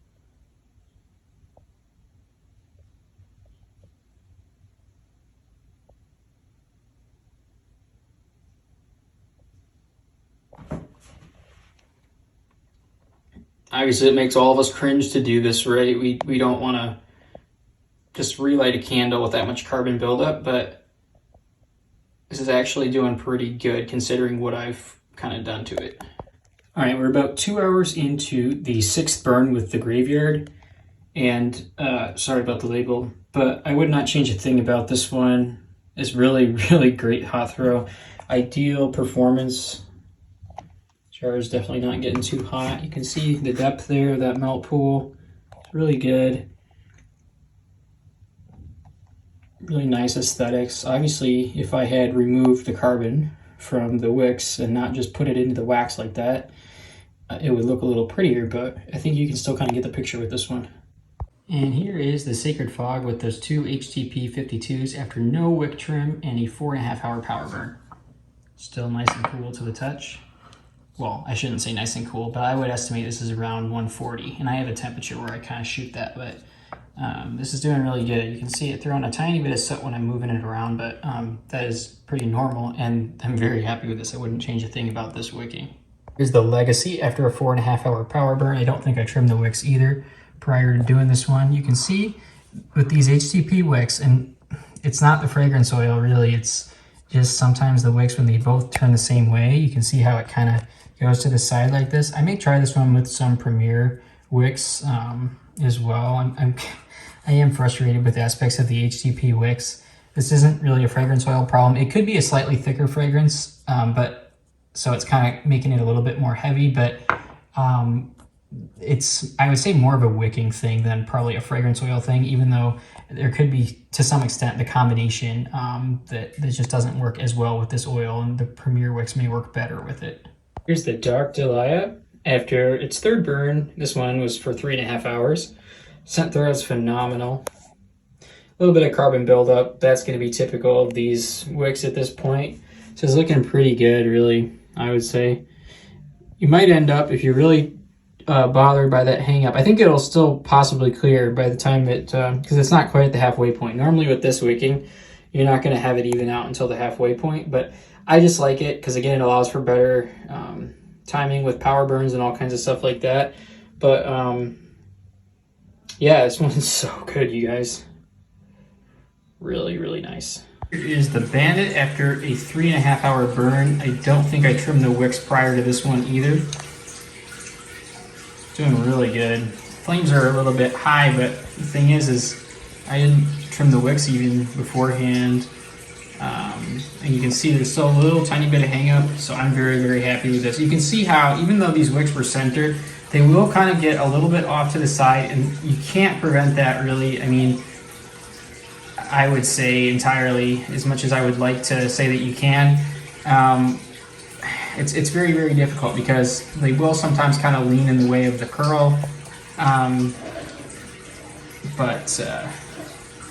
Obviously, it makes all of us cringe to do this, right? We don't want to just relight a candle with that much carbon buildup, but this is actually doing pretty good considering what I've kind of done to it. All right, we're about 2 hours into the 6th burn with the graveyard, and sorry about the label, but I would not change a thing about this one. It's really, really great hot throw. Ideal performance. Jar is definitely not getting too hot. You can see the depth there, that melt pool. It's really good. Really nice aesthetics. Obviously, if I had removed the carbon from the wicks and not just put it into the wax like that, it would look a little prettier, but I think you can still kind of get the picture with this one. And here is the Sacred Fog with those 2 HTP 52s after no wick trim and a 4.5 hour power burn. Still nice and cool to the touch. Well, I shouldn't say nice and cool, but I would estimate this is around 140, and I have a temperature where I kind of shoot that, but this is doing really good. You can see it throwing a tiny bit of soot when I'm moving it around, but that is pretty normal, and I'm very happy with this. I wouldn't change a thing about this wicking. Here's the Legacy after a 4.5 hour power burn. I don't think I trimmed the wicks either prior to doing this one. You can see with these HTP wicks, and it's not the fragrance oil really, it's just sometimes the wicks when they both turn the same way, you can see how it kind of goes to the side like this. I may try this one with some Premier wicks as well. I am frustrated with aspects of the HTP wicks. This isn't really a fragrance oil problem. It could be a slightly thicker fragrance, but so it's kind of making it a little bit more heavy, but it's, I would say, more of a wicking thing than probably a fragrance oil thing, even though there could be, to some extent, the combination that just doesn't work as well with this oil, and the Premier wicks may work better with it. Here's the Dark Delilah after its 3rd burn. This one was for 3.5 hours. Scent throw is phenomenal. A little bit of carbon buildup. That's going to be typical of these wicks at this point. So it's looking pretty good, really, I would say. You might end up, if you're really bothered by that hang up, I think it'll still possibly clear by the time it, because it's not quite at the halfway point. Normally with this wicking, you're not going to have it even out until the halfway point, but I just like it because, again, it allows for better timing with power burns and all kinds of stuff like that. But yeah, this one's so good, you guys. Really, really nice. Here is the Bandit after a 3.5 hour burn. I don't think I trimmed the wicks prior to this one either. Doing really good. Flames are a little bit high, but the thing is I didn't trim the wicks even beforehand. And you can see there's still a little tiny bit of hang up, so I'm very, very happy with this. You can see how, even though these wicks were centered, they will kind of get a little bit off to the side, and you can't prevent that really. I mean, I would say entirely, as much as I would like to say that you can. It's very, very difficult because they will sometimes kind of lean in the way of the curl. But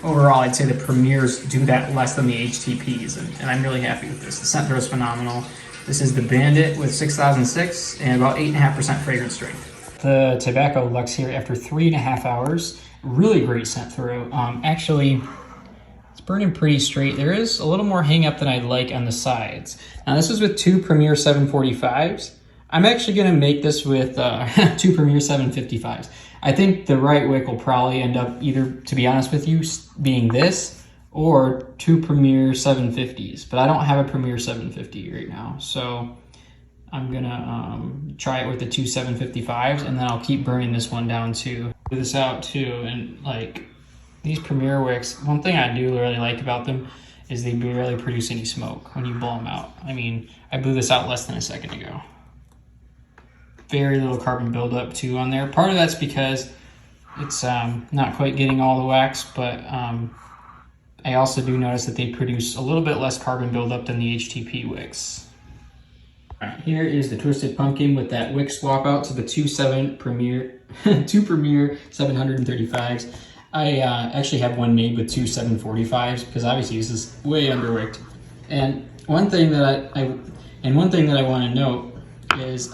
overall, I'd say the Premiers do that less than the HTPs, and I'm really happy with this. The scent throw is phenomenal. This is the Bandit with 6006 and about 8.5% fragrance strength. The Tobacco Luxe here after 3.5 hours. Really great scent throw. Actually, it's burning pretty straight. There is a little more hang up than I'd like on the sides. Now this is with 2 Premier 745s. I'm actually gonna make this with 2 Premier 755s. I think the right wick will probably end up either, to be honest with you, being this or 2 Premier 750s, but I don't have a Premier 750 right now. So I'm gonna try it with the 2 755s, and then I'll keep burning this one down too. Do this out too, and like these Premier wicks, one thing I do really like about them is they barely produce any smoke when you blow them out. I mean, I blew this out less than a second ago. very little carbon buildup too on there. Part of that's because it's not quite getting all the wax, but I also do notice that they produce a little bit less carbon buildup than the HTP wicks. All right, here is the Twisted Pumpkin with that wick swap out to the two Premier 735s. I actually have one made with two 745s because obviously this is way underwicked. And one thing that I want to note is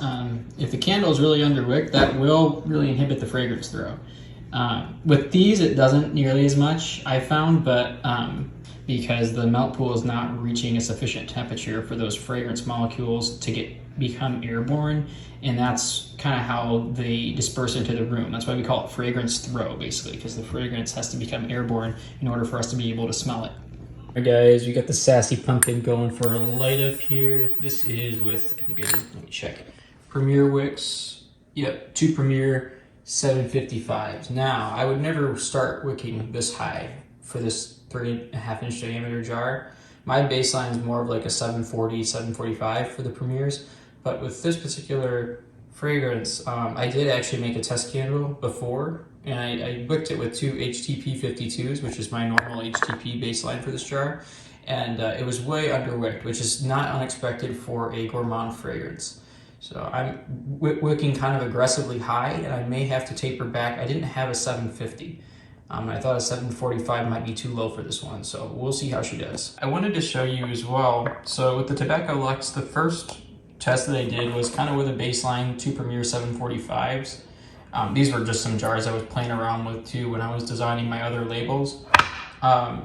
if the candle is really underwicked, that will really inhibit the fragrance throw. With these, it doesn't nearly as much, I found, but because the melt pool is not reaching a sufficient temperature for those fragrance molecules to become airborne, and that's kind of how they disperse into the room. That's why we call it fragrance throw, basically, because the fragrance has to become airborne in order for us to be able to smell it. All right, guys, we got the Sassy Pumpkin going for a light up here. This is with, I think I did, let me check, Premier wicks. Yep, two Premier 755s. Now, I would never start wicking this high for this 3.5 inch diameter jar. My baseline is more of like a 740, 745 for the Premiers. But with this particular fragrance, I did actually make a test candle before, and I wicked it with two HTP 52s, which is my normal HTP baseline for this jar. And it was way underwicked, which is not unexpected for a gourmand fragrance. So I'm wicking kind of aggressively high, and I may have to taper back. I didn't have a 750. I thought a 745 might be too low for this one, so we'll see how she does. I wanted to show you as well, so with the Tobacco Luxe, the first test that I did was kind of with a baseline, two Premier 745s. These were just some jars I was playing around with too when I was designing my other labels.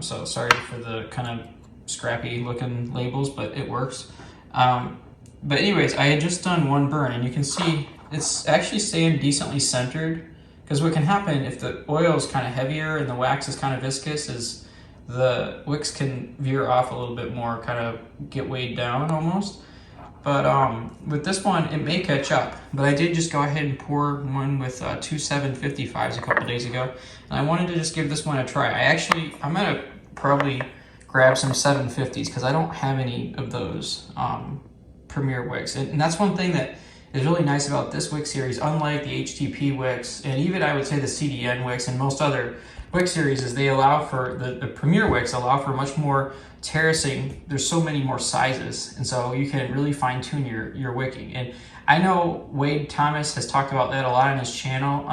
So sorry for the kind of scrappy looking labels, but it works. But anyways, I had just done one burn, and you can see it's actually staying decently centered, because what can happen if the oil is kind of heavier and the wax is kind of viscous is the wicks can veer off a little bit more, kind of get weighed down almost. But with this one, it may catch up. But I did just go ahead and pour one with two 755s a couple days ago, and I wanted to just give this one a try. I'm gonna probably grab some 750s because I don't have any of those Premier wicks, and that's one thing that is really nice about this wick series, unlike the HTP wicks, and even I would say the CDN wicks and most other wick series, is they allow for, the Premier wicks allow for much more terracing. There's so many more sizes, and so you can really fine tune your wicking. And I know Wade Thomas has talked about that a lot on his channel.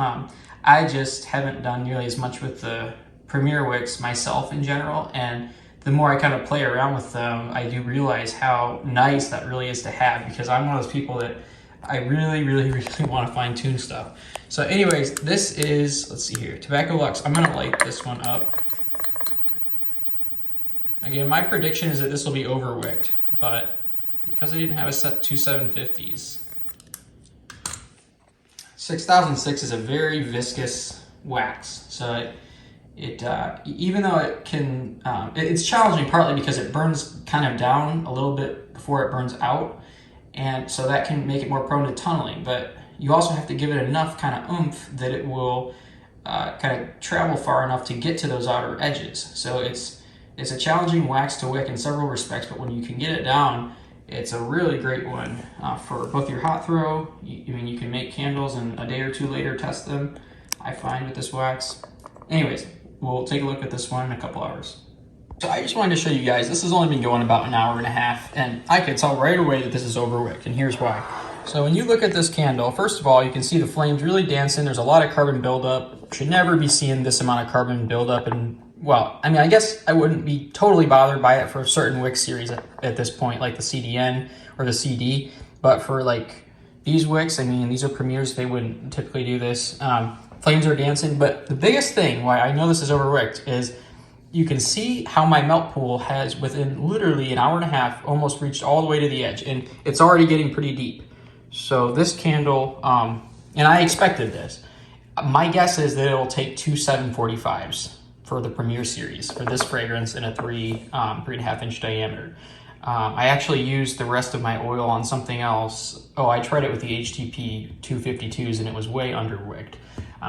I just haven't done nearly as much with the Premier wicks myself in general, and the more I kind of play around with them, I do realize how nice that really is to have, because I'm one of those people that I really want to fine tune stuff. So anyways, this is, let's see here, Tobacco Luxe. I'm gonna light this one up. Again, my prediction is that this will be overwicked, but because I didn't have a set two 750s, 6006 is a very viscous wax. So even though it can, it's challenging partly because it burns kind of down a little bit before it burns out, and so that can make it more prone to tunneling. But you also have to give it enough kind of oomph that it will kind of travel far enough to get to those outer edges. So it's a challenging wax to wick in several respects, but when you can get it down, it's a really great one for both your hot throw. I mean, you can make candles and a day or two later test them, I find, with this wax. Anyways, we'll take a look at this one in a couple hours. So I just wanted to show you guys, this has only been going about an hour and a half, and I can tell right away that this is overwicked, and here's why. So when you look at this candle, first of all, you can see the flames really dancing. There's a lot of carbon buildup. Should never be seeing this amount of carbon buildup. And well, I mean, I guess I wouldn't be totally bothered by it for certain wick series at this point, like the CDN or the CD. But for like these wicks, I mean, these are Premiers, they wouldn't typically do this. Flames are dancing, but the biggest thing why I know this is overwicked is you can see how my melt pool has, within literally an hour and a half, almost reached all the way to the edge, and it's already getting pretty deep. So this candle, and I expected this. My guess is that it'll take two 745s for the Premier series for this fragrance in a 3.5 inch diameter. I actually used the rest of my oil on something else. Oh, I tried it with the HTP 252s, and it was way underwicked,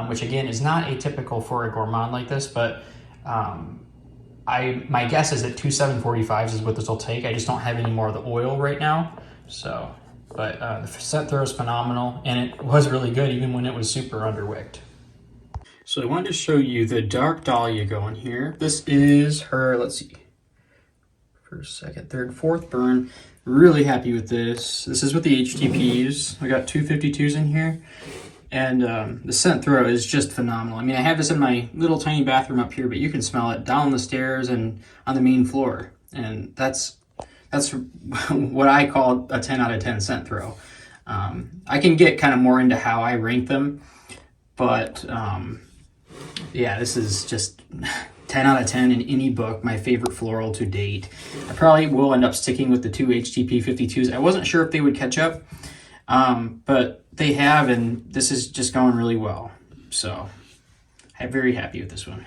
which again is not atypical for a gourmand like this, but my guess is that two 745s is what this will take. I just don't have any more of the oil right now. So But the scent throw is phenomenal, and it was really good even when it was super underwicked. So I wanted to show you the dark dahlia going here. This is her, let's see, first, second, third, fourth burn. Really happy with this. This is with the HTPs. I got 252s in here. And the scent throw is just phenomenal. I mean, I have this in my little tiny bathroom up here, but you can smell it down the stairs and on the main floor. And that's what I call a 10 out of 10 scent throw. I can get kind of more into how I rank them, but yeah, this is just 10 out of 10 in any book, my favorite floral to date. I probably will end up sticking with the two HTP 52s. I wasn't sure if they would catch up, but they have, and this is just going really well. So I'm very happy with this one.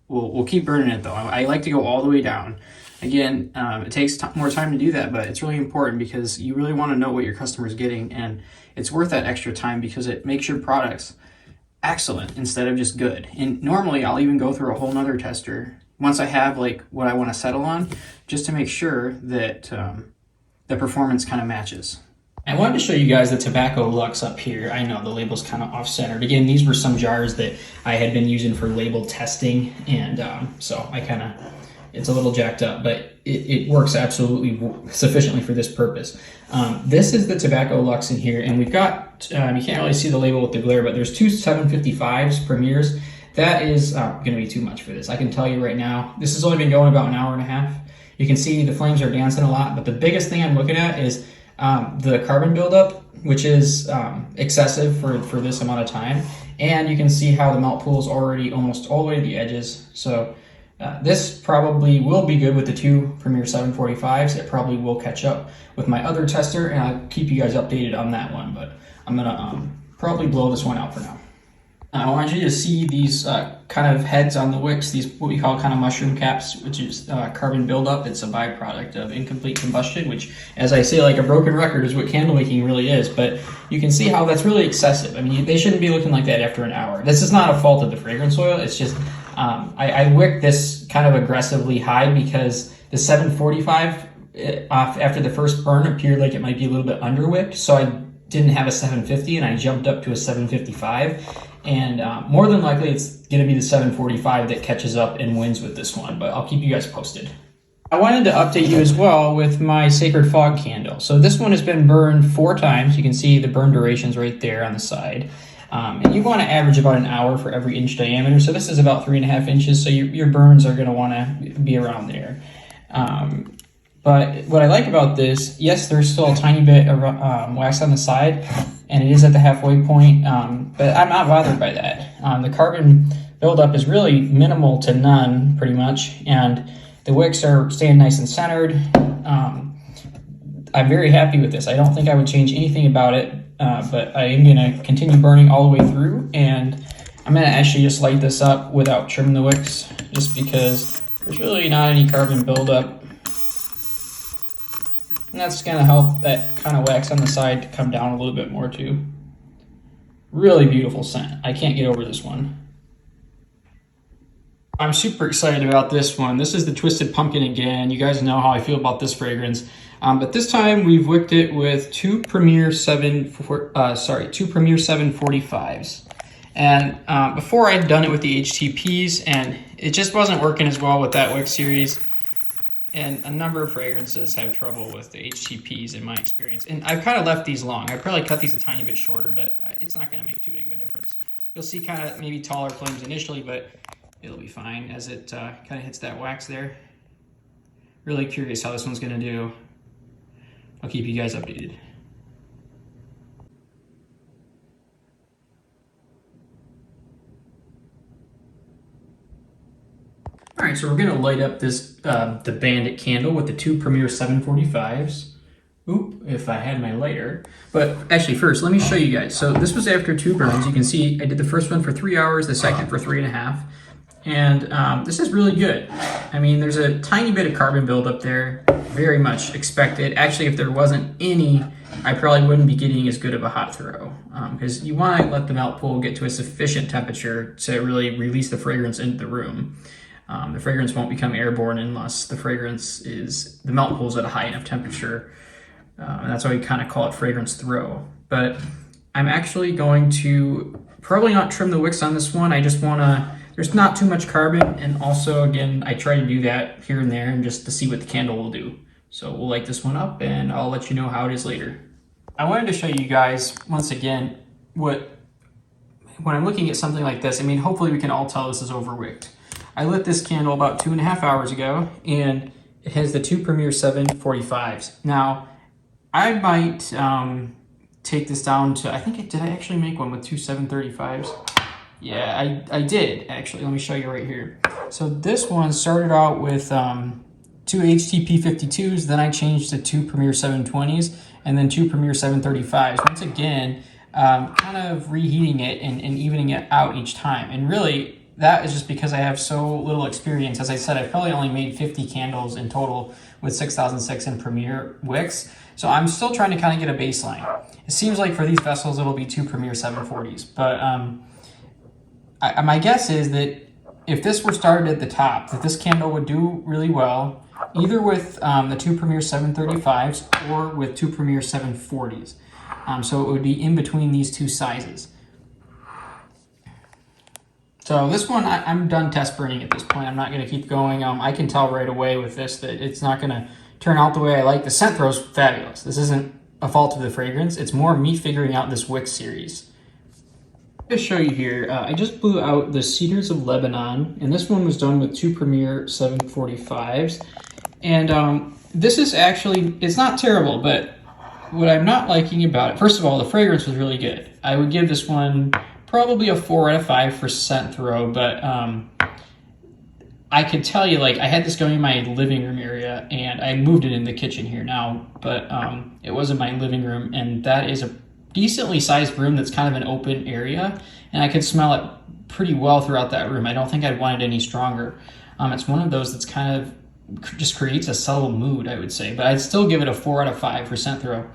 We'll keep burning it though. I like to go all the way down. Again, it takes more time to do that, but it's really important because you really want to know what your customer is getting, and it's worth that extra time because it makes your products excellent instead of just good. And normally I'll even go through a whole nother tester once I have like what I want to settle on, just to make sure that the performance kind of matches. I wanted to show you guys the Tobacco Luxe up here. I know the label's kind of off-centered. Again, these were some jars that I had been using for label testing, and so I kind of, it's a little jacked up, but it works absolutely sufficiently for this purpose. This is the Tobacco Luxe in here, and we've got, you can't really see the label with the glare, but there's two 755s Premiers. That is going to be too much for this. I can tell you right now, this has only been going about an hour and a half. You can see the flames are dancing a lot, but the biggest thing I'm looking at is the carbon buildup, which is excessive for this amount of time. And you can see how the melt pool is already almost all the way to the edges. So this probably will be good with the two Premier 745s. It probably will catch up with my other tester, and I'll keep you guys updated on that one. But I'm gonna probably blow this one out for now. I want you to see these kind of heads on the wicks, these what we call kind of mushroom caps, which is carbon buildup. It's a byproduct of incomplete combustion, which, as I say, like a broken record, is what candle making really is. But you can see how that's really excessive. I mean, they shouldn't be looking like that after an hour. This is not a fault of the fragrance oil. It's just I wicked this kind of aggressively high because the 745 after the first burn appeared like it might be a little bit underwicked. So I didn't have a 750 and I jumped up to a 755. And more than likely, it's going to be the 745 that catches up and wins with this one, but I'll keep you guys posted. I wanted to update you as well with my Sacred Fog candle. So this one has been burned 4 times. You can see the burn durations right there on the side. And you want to average about an hour for every inch diameter. So this is about 3.5 inches, so your burns are going to want to be around there. But what I like about this, yes, there's still a tiny bit of wax on the side, and it is at the halfway point, but I'm not bothered by that. The carbon buildup is really minimal to none, pretty much, and the wicks are staying nice and centered. I'm very happy with this. I don't think I would change anything about it, but I am going to continue burning all the way through, and I'm going to actually just light this up without trimming the wicks, just because there's really not any carbon buildup. And that's going to help that kind of wax on the side to come down a little bit more too. Really beautiful scent. I can't get over this one. I'm super excited about this one. This is the Twisted Pumpkin again. You guys know how I feel about this fragrance. But this time we've wicked it with two Premier 745s. And before I'd done it with the HTPs, and it just wasn't working as well with that wick series. And a number of fragrances have trouble with the HTPs in my experience. And I've kind of left these long. I probably cut these a tiny bit shorter, but it's not going to make too big of a difference. You'll see kind of maybe taller flames initially, but it'll be fine as it kind of hits that wax there. Really curious how this one's going to do. I'll keep you guys updated. All right, so we're gonna light up this the Bandit candle with the two Premier 745s. Oop, if I had my lighter. But actually first, let me show you guys. So this was after 2 burns. You can see I did the first one for 3 hours, the second for 3.5. And this is really good. I mean, there's a tiny bit of carbon buildup there, very much expected. Actually, if there wasn't any, I probably wouldn't be getting as good of a hot throw, because you want to let the melt pool get to a sufficient temperature to really release the fragrance into the room. The fragrance won't become airborne unless the melt pool is at a high enough temperature And that's why we kind of call it fragrance throw. But I'm actually going to probably not trim the wicks on this one. I just want to, there's not too much carbon, and also again I try to do that here and there and just to see what the candle will do. So we'll light this one up and I'll let you know how it is later. I wanted to show you guys once again when I'm looking at something like this, I mean, hopefully we can all tell this is overwicked. I lit this candle about 2.5 hours ago, and it has the 2 Premier 745s. Now, I might take this down to, I think, did I actually make one with 2 735s? Yeah, I did, actually. Let me show you right here. So this one started out with 2 HTP 52s, then I changed to 2 Premier 720s, and then 2 Premier 735s. Once again, kind of reheating it and evening it out each time. And really, that is just because I have so little experience. As I said, I've probably only made 50 candles in total with 6006 and Premier wicks. So I'm still trying to kind of get a baseline. It seems like for these vessels, it'll be 2 Premier 740s. But my guess is that if this were started at the top, that this candle would do really well, either with the 2 Premier 735s or with 2 Premier 740s. So it would be in between these two sizes. So this one, I'm done test burning at this point. I'm not going to keep going. I can tell right away with this that it's not going to turn out the way I like. The scent throw's fabulous. This isn't a fault of the fragrance. It's more me figuring out this wick series. To show you here, I just blew out the Cedars of Lebanon, and this one was done with 2 Premier 745s. And this is actually, it's not terrible, but what I'm not liking about it, first of all, the fragrance was really good. I would give this one probably a 4 out of 5 for scent throw, but I could tell you, like, I had this going in my living room area, and I moved it in the kitchen here now, but it was in my living room, and that is a decently sized room that's kind of an open area, and I could smell it pretty well throughout that room. I don't think I'd want it any stronger. It's one of those that's kind of just creates a subtle mood, I would say, but I'd still give it a 4 out of 5 for scent throw.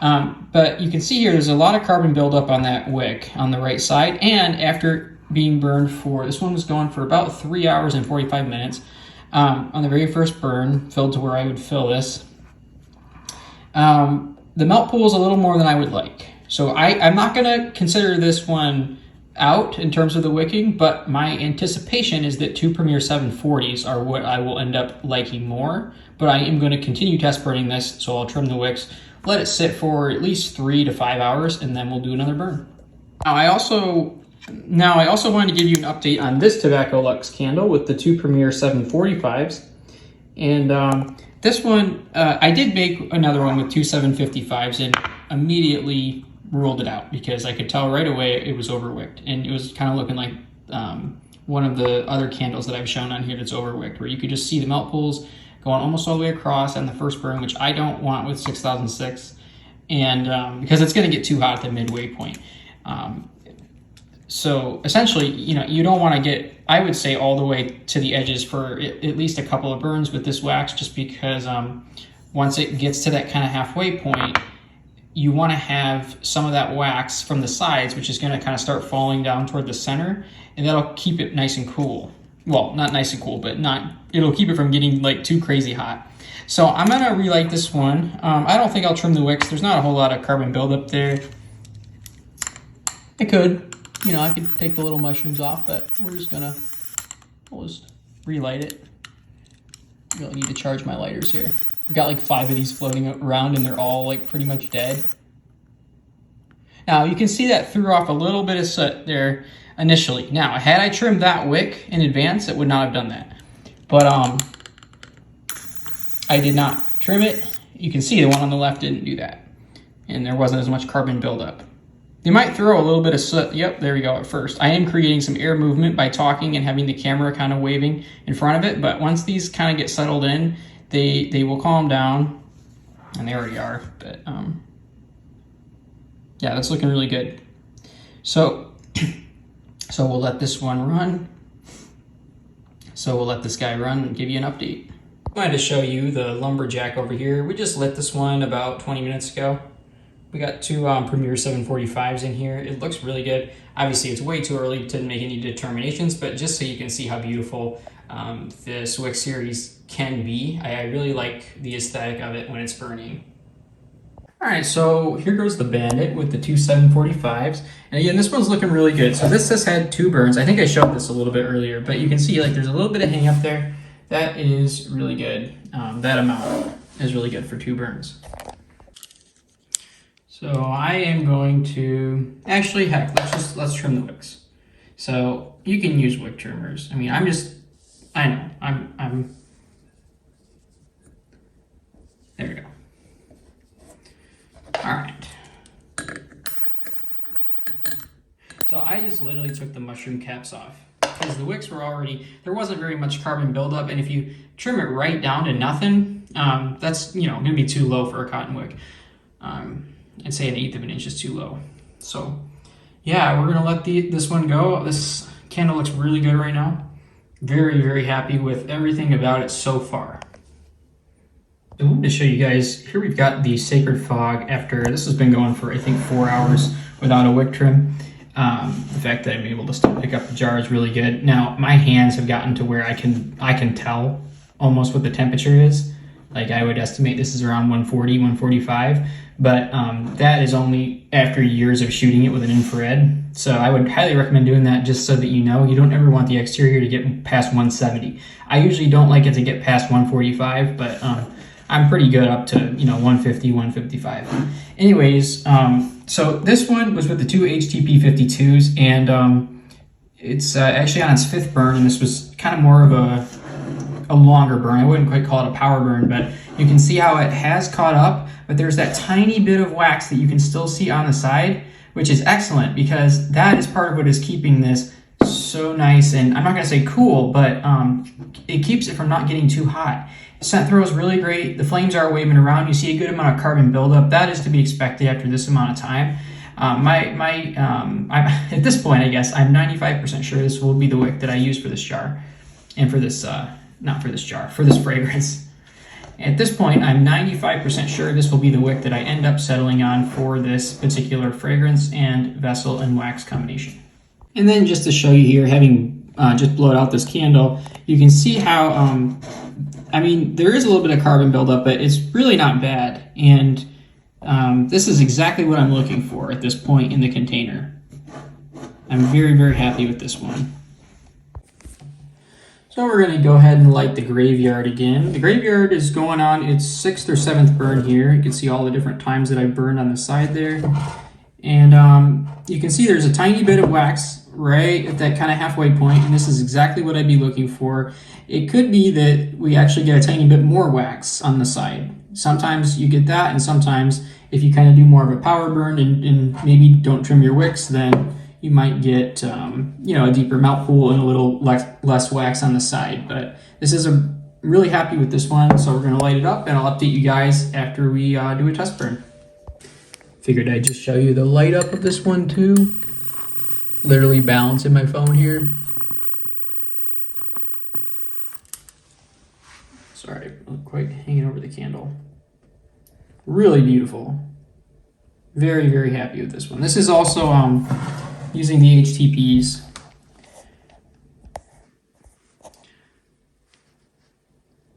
But you can see here, there's a lot of carbon buildup on that wick on the right side, and after being burned for, this one was going for about 3 hours and 45 minutes, on the very first burn, filled to where I would fill this, the melt pool is a little more than I would like. So I'm not going to consider this one out in terms of the wicking, but my anticipation is that 2 Premier 740s are what I will end up liking more. But I am going to continue test burning this, so I'll trim the wicks, let it sit for at least 3 to 5 hours, and then we'll do another burn. Now I also wanted to give you an update on this Tobacco Luxe candle with the 2 Premier 745s. And this one, I did make another one with 2 755s and immediately ruled it out because I could tell right away it was overwicked, and it was kind of looking like one of the other candles that I've shown on here that's overwicked, where you could just see the melt pools going almost all the way across on the first burn, which I don't want with 6006, and because it's going to get too hot at the midway point. So essentially, you don't want to get, I would say, all the way to the edges for at least a couple of burns with this wax, just because once it gets to that kind of halfway point, you want to have some of that wax from the sides, which is going to kind of start falling down toward the center, and that'll keep it nice and cool. Well, not nice and cool, but it'll keep it from getting like too crazy hot. So I'm going to relight this one. I don't think I'll trim the wicks. There's not a whole lot of carbon buildup there. I could, I could take the little mushrooms off, but we'll just relight it. I really need to charge my lighters here. I've got like 5 of these floating around, and they're all like pretty much dead. Now you can see that threw off a little bit of soot there initially. Now, had I trimmed that wick in advance, it would not have done that. But I did not trim it. You can see the one on the left didn't do that, and there wasn't as much carbon buildup. They might throw a little bit of soot. Yep, there we go at first. I am creating some air movement by talking and having the camera kind of waving in front of it, but once these kind of get settled in, they will calm down, and they already are, but yeah, that's looking really good. So we'll let this one run. So we'll let this guy run and give you an update. I wanted to show you the lumberjack over here. We just lit this one about 20 minutes ago. We got 2 Premier 745s in here. It looks really good. Obviously, it's way too early to make any determinations, but just so you can see how beautiful this wick series can be, I really like the aesthetic of it when it's burning. All right, so here goes the Bandit with the two 745s. And again, this one's looking really good. So this has had 2 burns. I think I showed this a little bit earlier, but you can see like there's a little bit of hang up there. That is really good. That amount is really good for 2 burns. So I am going to, actually, heck, let's trim the wicks. So you can use wick trimmers. I mean, there we go. All right. So I just literally took the mushroom caps off because the wicks were already, there wasn't very much carbon buildup, and if you trim it right down to nothing, that's, you know, gonna be too low for a cotton wick. I'd say 1/8 of an inch is too low. So yeah, we're gonna let this one go. This candle looks really good right now. Very, very happy with everything about it so far. I wanted to show you guys, here we've got the Sacred Fog after, this has been going for I think 4 hours without a wick trim. The fact that I'm able to still pick up the jar is really good. Now my hands have gotten to where I can tell almost what the temperature is. Like I would estimate this is around 140, 145, but that is only after years of shooting it with an infrared. So I would highly recommend doing that just so that you know you don't ever want the exterior to get past 170. I usually don't like it to get past 145, but I'm pretty good up to, you know, 150, 155. Anyways, so this one was with the 2 HTP52s, and it's actually on its 5th burn, and this was kind of more of a longer burn. I wouldn't quite call it a power burn, but you can see how it has caught up, but there's that tiny bit of wax that you can still see on the side, which is excellent because that is part of what is keeping this so nice, and I'm not going to say cool, but it keeps it from not getting too hot. Scent throw is really great. The flames are waving around. You see a good amount of carbon buildup. That is to be expected after this amount of time. At this point, I guess, I'm 95% sure this will be the wick that I use for this jar, and for this, not for this jar, for this fragrance. At this point, I'm 95% sure this will be the wick that I end up settling on for this particular fragrance and vessel and wax combination. And then just to show you here, having just blowed out this candle, you can see how, I mean, there is a little bit of carbon buildup, but it's really not bad. And this is exactly what I'm looking for at this point in the container. I'm very, very happy with this one. So we're going to go ahead and light the Graveyard again. The Graveyard is going on its 6th or 7th burn here. You can see all the different times that I've burned on the side there. And you can see there's a tiny bit of wax right at that kind of halfway point, and this is exactly what I'd be looking for. It could be that we actually get a tiny bit more wax on the side. Sometimes you get that, and sometimes if you kind of do more of a power burn and maybe don't trim your wicks, then you might get you know, a deeper melt pool and a little less wax on the side. But this is really happy with this one, so we're going to light it up, and I'll update you guys after we do a test burn. Figured I'd just show you the light up of this one too. Literally balancing my phone here. Sorry, I'm quite hanging over the candle. Really beautiful. Very, very happy with this one. This is also using the HTPs.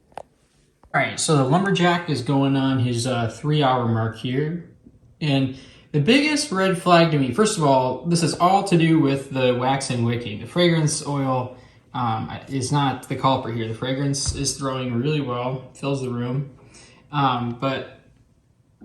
All right, so the Lumberjack is going on his 3-hour mark here. And the biggest red flag to me, first of all, this is all to do with the wax and wicking. The fragrance oil is not the culprit here. The fragrance is throwing really well, fills the room. But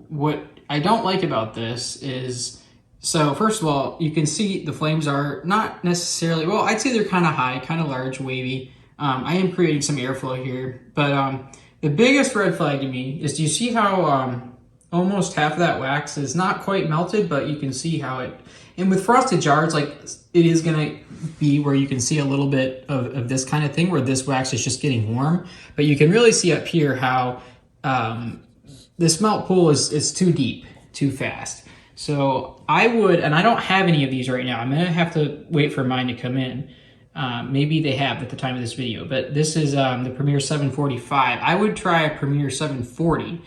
what I don't like about this is, so first of all, you can see the flames are not necessarily, well, I'd say they're kind of high, kind of large, wavy. I am creating some airflow here, but the biggest red flag to me is, do you see how almost half of that wax is not quite melted, but you can see how it, and with frosted jars, like, it is gonna be where you can see a little bit of this kind of thing where this wax is just getting warm, but you can really see up here how this melt pool is too deep, too fast. So I would, and I don't have any of these right now, I'm gonna have to wait for mine to come in. Maybe they have at the time of this video, but this is the Premier 745. I would try a Premier 740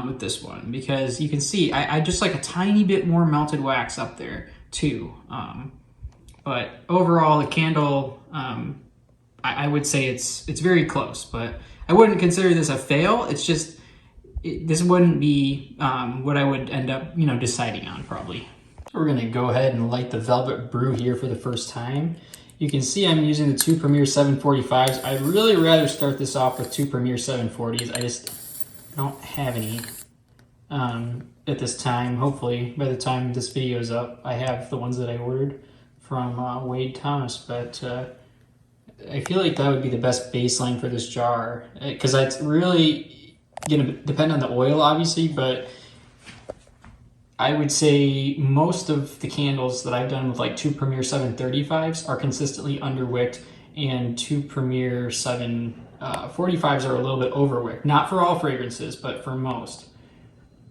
with this one, because you can see I just like a tiny bit more melted wax up there too. But overall, the candle, I would say it's very close, but I wouldn't consider this a fail. It's just, this wouldn't be what I would end up, deciding on probably. So we're gonna go ahead and light the Velvet Brew here for the first time. You can see I'm using the two Premier 745s. I'd really rather start this off with two Premier 740s. I just don't have any at this time. Hopefully by the time this video is up, I have the ones that I ordered from 𝘴𝘶𝗡𝗠𝗏, but I feel like that would be the best baseline for this jar, because it's really gonna depend on the oil obviously, but I would say most of the candles that I've done with like two Premier 735s are consistently underwicked, and two Premier 745s are a little bit overwicked. Not for all fragrances, but for most.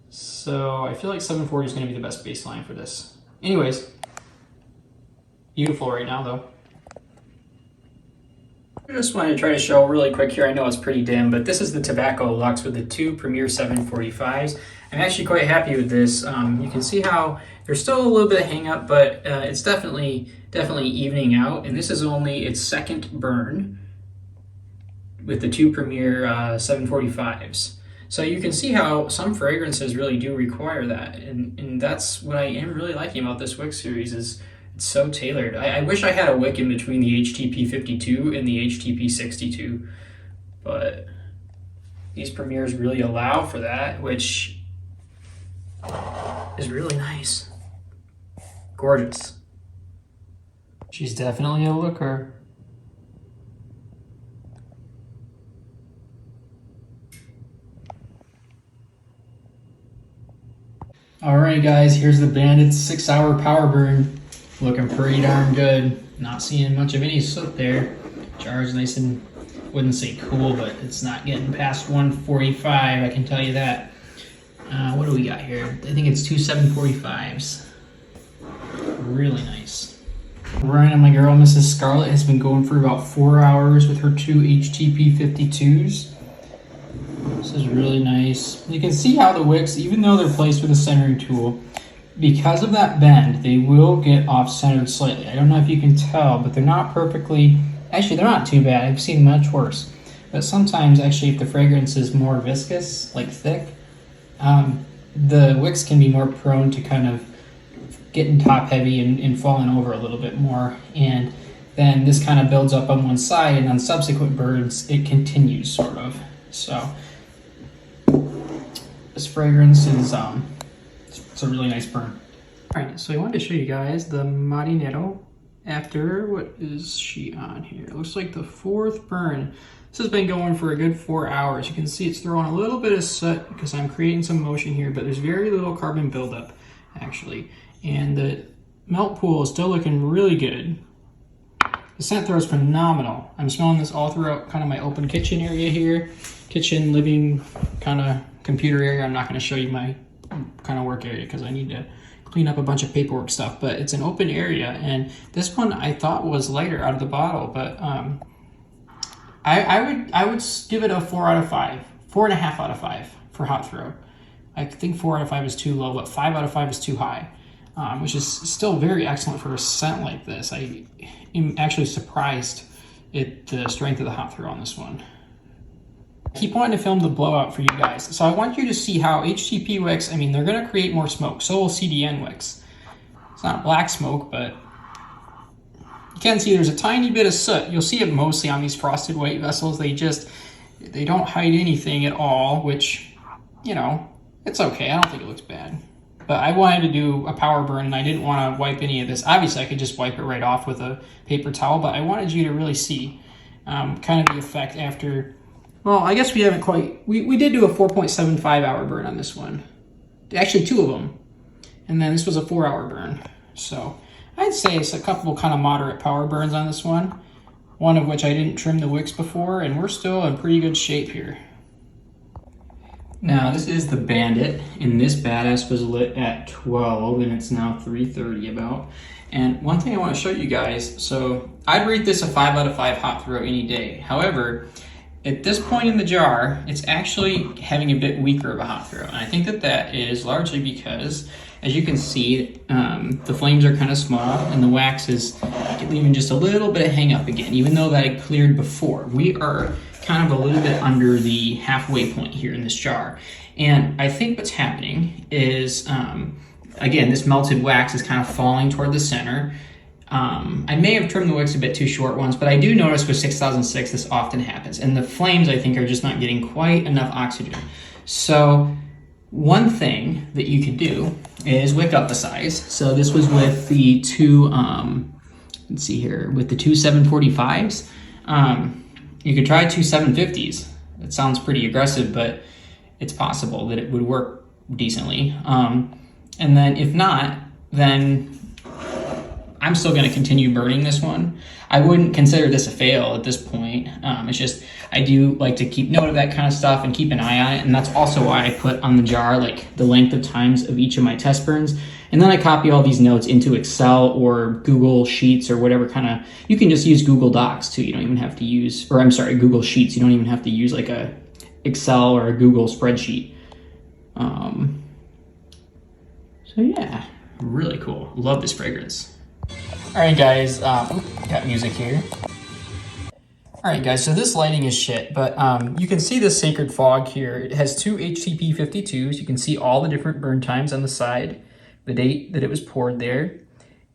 So I feel like 740 is going to be the best baseline for this. Anyways, beautiful right now though. I just wanted to try to show really quick here. I know it's pretty dim, but this is the Tobacco Luxe with the two Premier 745s. I'm actually quite happy with this. You can see how there's still a little bit of hang up, but it's definitely evening out. And this is only its second burn with the two Premier 745s. So you can see how some fragrances really do require that. And that's what I am really liking about this Wick series, is it's so tailored. I wish I had a wick in between the HTP 52 and the HTP 62, but these Premiers really allow for that, which is really nice. Gorgeous. She's definitely a looker. Alright guys, here's the Bandit's 6-hour power burn. Looking pretty darn good. Not seeing much of any soot there. Jar's nice and, wouldn't say cool, but it's not getting past 145, I can tell you that. What do we got here? I think it's two 745s. Really nice. Right on my girl, Mrs. Scarlett, has been going for about 4 hours with her two HTP 52s. This is really nice. You can see how the wicks, even though they're placed with a centering tool, because of that bend, they will get off-centered slightly. I don't know if you can tell, but they're not perfectly... Actually, they're not too bad. I've seen much worse. But sometimes, actually, if the fragrance is more viscous, like thick, the wicks can be more prone to kind of getting top-heavy and falling over a little bit more. And then this kind of builds up on one side, and on subsequent burns, it continues, sort of. So, this fragrance is... it's a really nice burn. Alright, so I wanted to show you guys the Marinero after, what is she on here? It looks like the fourth burn. This has been going for a good 4 hours. You can see it's throwing a little bit of soot because I'm creating some motion here, but there's very little carbon buildup actually. And the melt pool is still looking really good. The scent throw is phenomenal. I'm smelling this all throughout kind of my open kitchen area here. Kitchen, living, kind of computer area. I'm not going to show you my kind of work area because I need to clean up a bunch of paperwork stuff, but it's an open area, and this one I thought was lighter out of the bottle, but I would give it a 4 out of 5, 4.5 out of 5 for hot throw. I think 4 out of 5 is too low, but 5 out of 5 is too high, which is still very excellent for a scent like this. I am actually surprised at the strength of the hot throw on this one. I keep wanting to film the blowout for you guys. So I want you to see how HTP wicks, I mean, they're going to create more smoke. So will CDN wicks. It's not black smoke, but you can see there's a tiny bit of soot. You'll see it mostly on these frosted white vessels. They don't hide anything at all, which, it's okay. I don't think it looks bad. But I wanted to do a power burn, and I didn't want to wipe any of this. Obviously, I could just wipe it right off with a paper towel, but I wanted you to really see kind of the effect after... Well, I guess we haven't quite... We did do a 4.75 hour burn on this one. Actually, 2 of them. And then this was a 4-hour burn. So I'd say it's a couple kind of moderate power burns on this one. One of which I didn't trim the wicks before, and we're still in pretty good shape here. Now, this is the Bandit, and this badass was lit at 12, and it's now 3:30 about. And one thing I want to show you guys, so I'd rate this a 5 out of 5 hot throw any day. However, at this point in the jar, it's actually having a bit weaker of a hot throw. And I think that is largely because, as you can see, the flames are kind of small and the wax is leaving just a little bit of hang up again, even though that had cleared before. We are kind of a little bit under the halfway point here in this jar. And I think what's happening is, again, this melted wax is kind of falling toward the center. I may have trimmed the wicks a bit too short once, but I do notice with 6006 this often happens. And the flames, I think, are just not getting quite enough oxygen. So one thing that you could do is wick up the size. So this was with the two, let's see here, with the two 745s. You could try two 750s. It sounds pretty aggressive, but it's possible that it would work decently. And then if not, then I'm still going to continue burning this one. I wouldn't consider this a fail at this point. It's just, I do like to keep note of that kind of stuff and keep an eye on it. And that's also why I put on the jar like the length of times of each of my test burns. And then I copy all these notes into Excel or Google Sheets or whatever kind of, you can just use Google Docs too. You don't even have to use, or I'm sorry, Google Sheets. You don't even have to use like a Excel or a Google spreadsheet. So yeah, really cool. Love this fragrance. All right, guys, got music here. All right, guys, so this lighting is shit, but you can see the Sacred Fog here. It has two HTP 52s. You can see all the different burn times on the side, the date that it was poured there.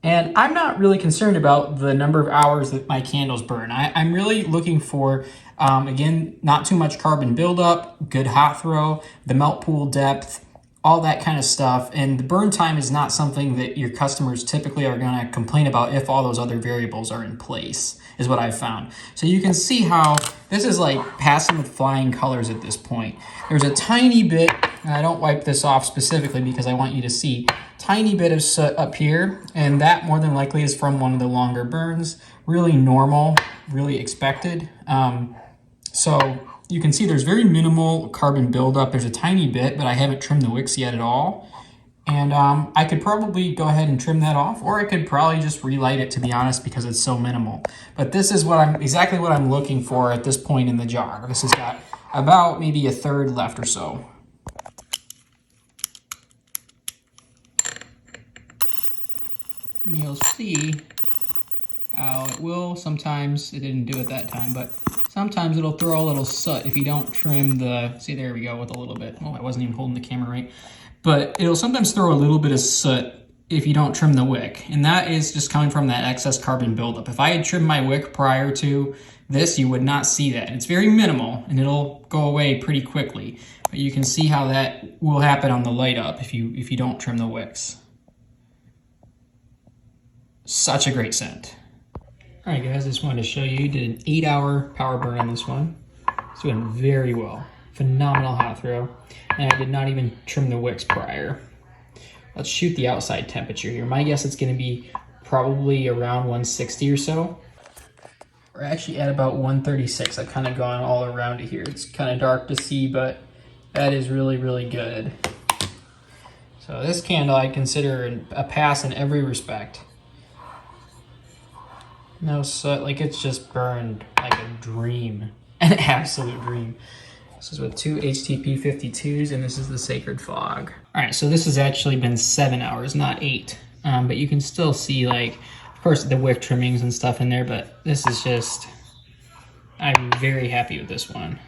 And I'm not really concerned about the number of hours that my candles burn. I'm really looking for, again, not too much carbon buildup, good hot throw, the melt pool depth, all that kind of stuff. And the burn time is not something that your customers typically are going to complain about if all those other variables are in place, is what I've found. So you can see how this is like passing with flying colors at this point. There's a tiny bit, and I don't wipe this off specifically because I want you to see, tiny bit of soot up here, and that more than likely is from one of the longer burns. Really normal, really expected. So you can see there's very minimal carbon buildup. There's a tiny bit, but I haven't trimmed the wicks yet at all. And I could probably go ahead and trim that off, or I could probably just relight it, to be honest, because it's so minimal. But this is exactly what I'm looking for at this point in the jar. This has got about maybe a third left or so. And you'll see how it will, sometimes, it didn't do it that time, but sometimes it'll throw a little soot if you don't trim the, see, there we go with a little bit. Oh, I wasn't even holding the camera right. But it'll sometimes throw a little bit of soot if you don't trim the wick. And that is just coming from that excess carbon buildup. If I had trimmed my wick prior to this, you would not see that. It's very minimal and it'll go away pretty quickly. But you can see how that will happen on the light up if you don't trim the wicks. Such a great scent. All right, guys, I just wanted to show you, did an 8-hour power burn on this one. It's doing very well. Phenomenal hot throw. And I did not even trim the wicks prior. Let's shoot the outside temperature here. My guess it's gonna be probably around 160 or so. We're actually at about 136. I've kind of gone all around it here. It's kind of dark to see, but that is really, really good. So this candle I consider a pass in every respect. No soot, like it's just burned like a dream, an absolute dream. This is with two HTP 52s, and this is the Sacred Fog. All right, so this has actually been 7 hours, not 8. But you can still see, like, of course, the wick trimmings and stuff in there, but this is just, I'm very happy with this one.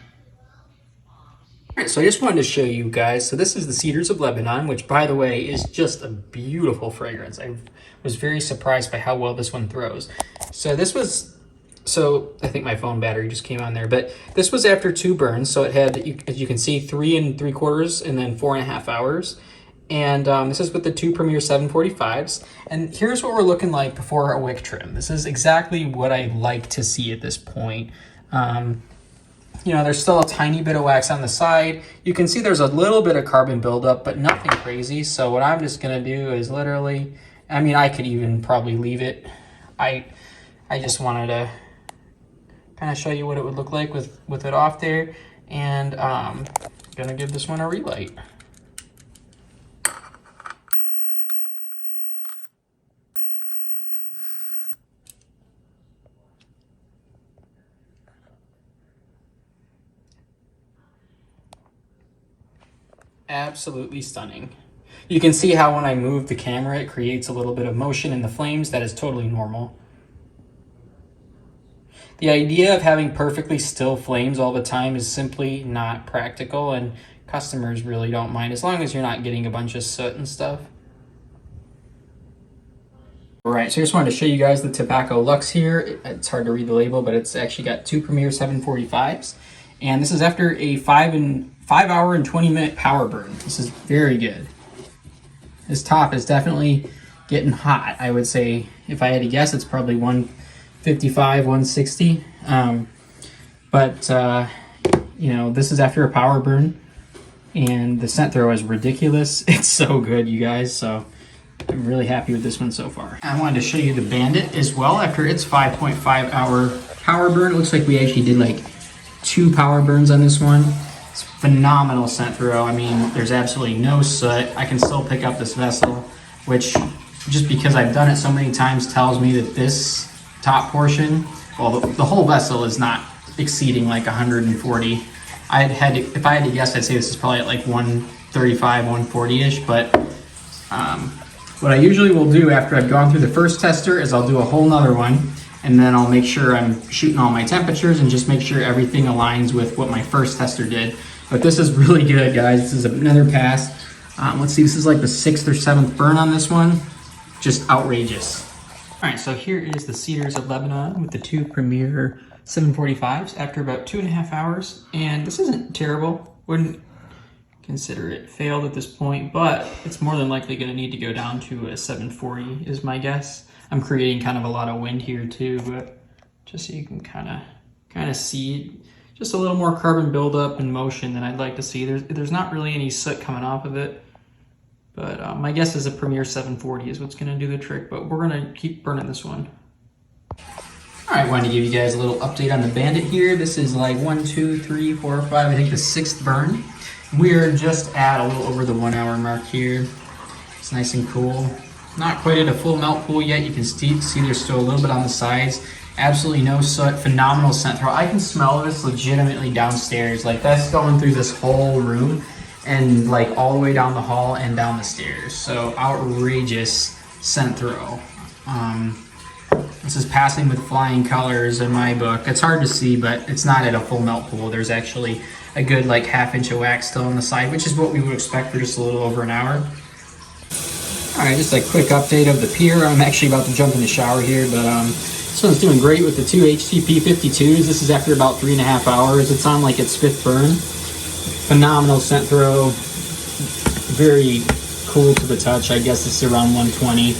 All right, so I just wanted to show you guys. So this is the Cedars of Lebanon, which, by the way, is just a beautiful fragrance. I was very surprised by how well this one throws. So this was, so I think my phone battery just came on there, but this was after 2 burns. So it had, as you can see, 3 3/4 and then 4.5 hours. And this is with the 2 Premier 745s. And here's what we're looking like before a wick trim. This is exactly what I like to see at this point. You know, there's still a tiny bit of wax on the side. You can see there's a little bit of carbon buildup, but nothing crazy. So what I'm just gonna do is literally, I mean, I could even probably leave it. I just wanted to kind of show you what it would look like with it off there. And I'm gonna give this one a relight. Absolutely stunning. You can see how when I move the camera, it creates a little bit of motion in the flames. That is totally normal. The idea of having perfectly still flames all the time is simply not practical, and customers really don't mind as long as you're not getting a bunch of soot and stuff. All right, so I just wanted to show you guys the Tobacco Luxe here. It's hard to read the label, but it's actually got two Premier 745s. And this is after a 5 hour and 20 minute power burn. This is very good. This top is definitely getting hot. I would say, if I had to guess, it's probably 155, 160. You know, this is after a power burn, and the scent throw is ridiculous. It's so good, you guys. So I'm really happy with this one so far. I wanted to show you the Bandit as well after its 5.5 hour power burn. It looks like we actually did like 2 power burns on this one. It's phenomenal scent throw. I mean, there's absolutely no soot. I can still pick up this vessel, which just because I've done it so many times tells me that this top portion, well, the whole vessel is not exceeding like 140. If I had to guess, I'd say this is probably at like 135, 140-ish, but what I usually will do after I've gone through the first tester is I'll do a whole nother one, and then I'll make sure I'm shooting all my temperatures and just make sure everything aligns with what my first tester did. But this is really good, guys. This is another pass. Let's see, this is like the 6th or 7th burn on this one. Just outrageous. All right, so here is the Cedars of Lebanon with the 2 Premier 745s after about 2.5 hours. And this isn't terrible. Wouldn't consider it failed at this point, but it's more than likely going to need to go down to a 740 is my guess. I'm creating kind of a lot of wind here too, but just so you can kind of see just a little more carbon buildup and motion than I'd like to see. There's not really any soot coming off of it, but my guess is a Premier 740 is what's going to do the trick, but we're going to keep burning this one. All right, wanted to give you guys a little update on the Bandit here. This is like 1, 2, 3, 4, 5, I think the 6th burn. We're just at a little over the 1 hour mark here. It's nice and cool. Not quite at a full melt pool yet. You can see there's still a little bit on the sides. Absolutely no soot. Phenomenal scent throw. I can smell this legitimately downstairs. Like, that's going through this whole room and like all the way down the hall and down the stairs. So outrageous scent throw. This is passing with flying colors in my book. It's hard to see, but it's not at a full melt pool. There's actually a good like 1/2 inch of wax still on the side, which is what we would expect for just a little over an hour. All right, just a quick update of the pier. I'm actually about to jump in the shower here, but this one's doing great with the 2 HTP 52s. This is after about 3.5 hours. It's on like its 5th burn. Phenomenal scent throw. Very cool to the touch. I guess this is around 120.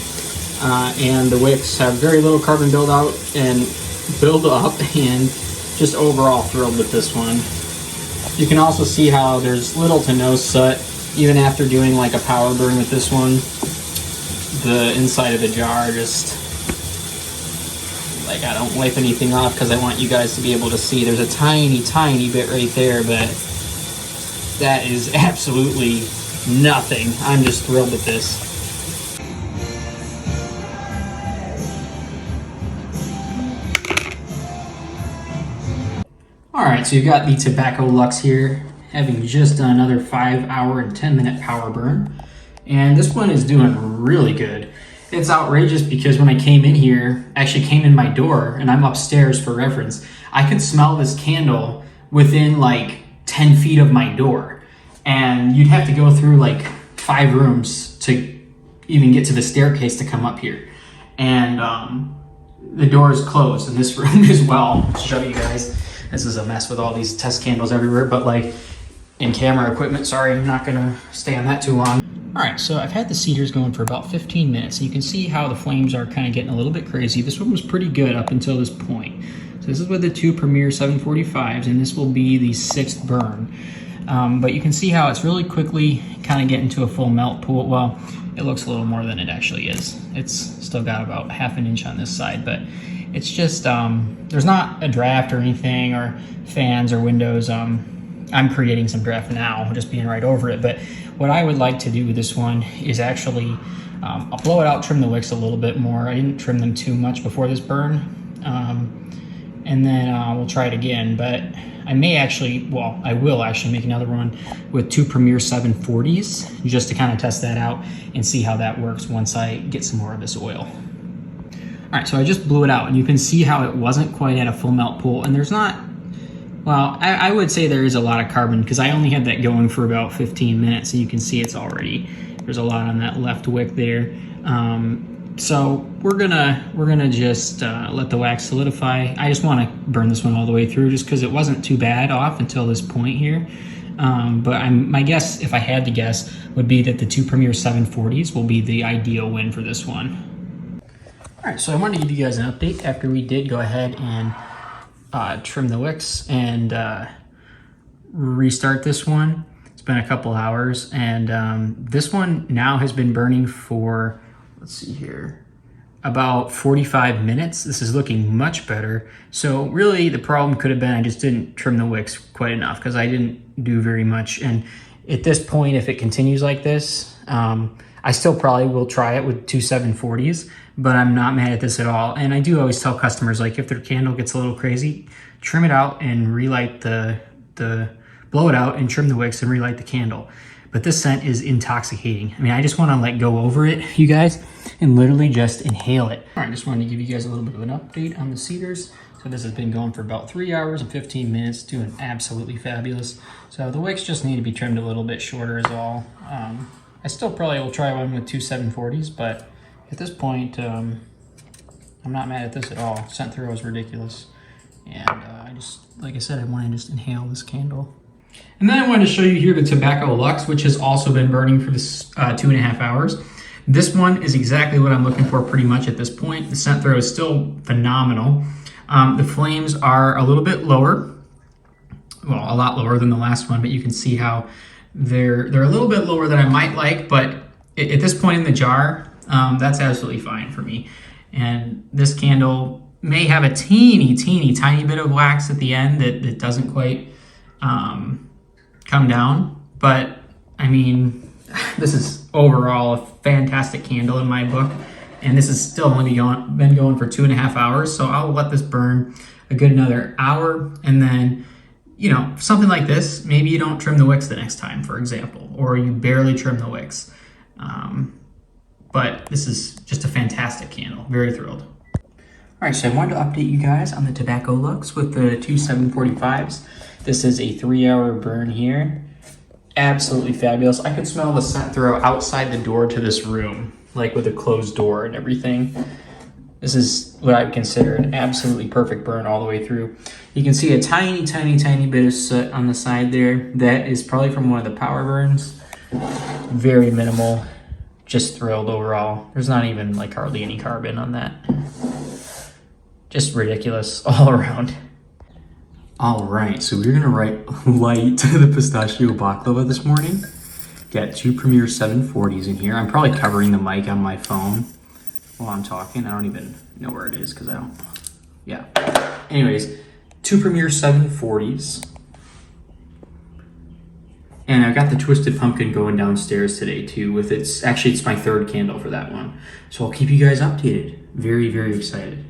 And the wicks have very little carbon build up, and just overall thrilled with this one. You can also see how there's little to no soot even after doing like a power burn with this one. The inside of the jar, just like, I don't wipe anything off because I want you guys to be able to see. There's a tiny bit right there, but that is absolutely nothing. I'm just thrilled with this. All right, so you've got the Tobacco Luxe here, having just done another 5 hour and 10 minute power burn. And this one is doing really good. It's outrageous because when I came in here, actually came in my door, and I'm upstairs for reference, I could smell this candle within like 10 feet of my door. And you'd have to go through like 5 rooms to even get to the staircase to come up here. And the door is closed in this room as well. I'll show you guys. This is a mess with all these test candles everywhere, but like in camera equipment, sorry, I'm not gonna stay on that too long. All right, so I've had the Cedars going for about 15 minutes, and you can see how the flames are kind of getting a little bit crazy. This one was pretty good up until this point. So this is with the 2 Premier 745s, and this will be the 6th burn. But you can see how it's really quickly kind of getting to a full melt pool. Well, it looks a little more than it actually is. It's still got about 1/2 inch on this side, but it's just, there's not a draft or anything, or fans or windows. I'm creating some draft now, just being right over it. But what I would like to do with this one is actually, I'll blow it out, trim the wicks a little bit more. I didn't trim them too much before this burn. And then we'll try it again. But I will actually make another one with 2 Premier 740s, just to kind of test that out and see how that works once I get some more of this oil. All right, so I just blew it out, and you can see how it wasn't quite at a full melt pool, and there's not, well, I would say there is a lot of carbon because I only had that going for about 15 minutes, and you can see it's already, there's a lot on that left wick there. So we're gonna just let the wax solidify. I just want to burn this one all the way through just because it wasn't too bad off until this point here. But my guess, if I had to guess, would be that the two Premier 740s will be the ideal win for this one. All right, so I wanted to give you guys an update after we did go ahead and trim the wicks and restart this one. It's been a couple hours, and this one now has been burning for, let's see here, about 45 minutes. This is looking much better. So really the problem could have been I just didn't trim the wicks quite enough because I didn't do very much. And at this point, if it continues like this, I still probably will try it with two 740s, but I'm not mad at this at all. And I do always tell customers, like, if their candle gets a little crazy, trim it out and relight blow it out and trim the wicks and relight the candle. But this scent is intoxicating. I mean, I just want to like go over it, you guys, and literally just inhale it. All right, I just wanted to give you guys a little bit of an update on the cedars. So this has been going for about 3 hours and 15 minutes, doing absolutely fabulous. So the wicks just need to be trimmed a little bit shorter is all. I still probably will try one with two 740s, but at this point, I'm not mad at this at all. Scent throw is ridiculous. And I just, like I said, I want to just inhale this candle. And then I wanted to show you here the Tobacco Luxe, which has also been burning for this 2.5 hours. This one is exactly what I'm looking for pretty much at this point. The scent throw is still phenomenal. The flames are a little bit lower, well, a lot lower than the last one, but you can see how they're a little bit lower than I might like, but at this point in the jar, that's absolutely fine for me. And this candle may have a teeny tiny bit of wax at the end that doesn't quite come down, but I mean, this is overall a fantastic candle in my book, and this is still only been going for 2.5 hours, so I'll let this burn a good another hour, and then, you know, something like this, maybe you don't trim the wicks the next time, for example, or you barely trim the wicks. But this is just a fantastic candle. Very thrilled. All right, so I wanted to update you guys on the Tobacco Luxe with the two 745s. This is a 3-hour burn here. Absolutely fabulous. I could smell the scent throw outside the door to this room, like with a closed door and everything. This is what I would consider an absolutely perfect burn all the way through. You can see a tiny bit of soot on the side there. That is probably from one of the power burns. Very minimal. Just thrilled overall. There's not even like hardly any carbon on that. Just ridiculous all around. All right, so we're gonna light the pistachio baklava this morning. Got two Premier 740s in here. I'm probably covering the mic on my phone while I'm talking. I don't even know where it is because I don't, yeah. Anyways, two Premier 740s. And I've got the Twisted Pumpkin going downstairs today too with it's my third candle for that one. So I'll keep you guys updated. Very excited.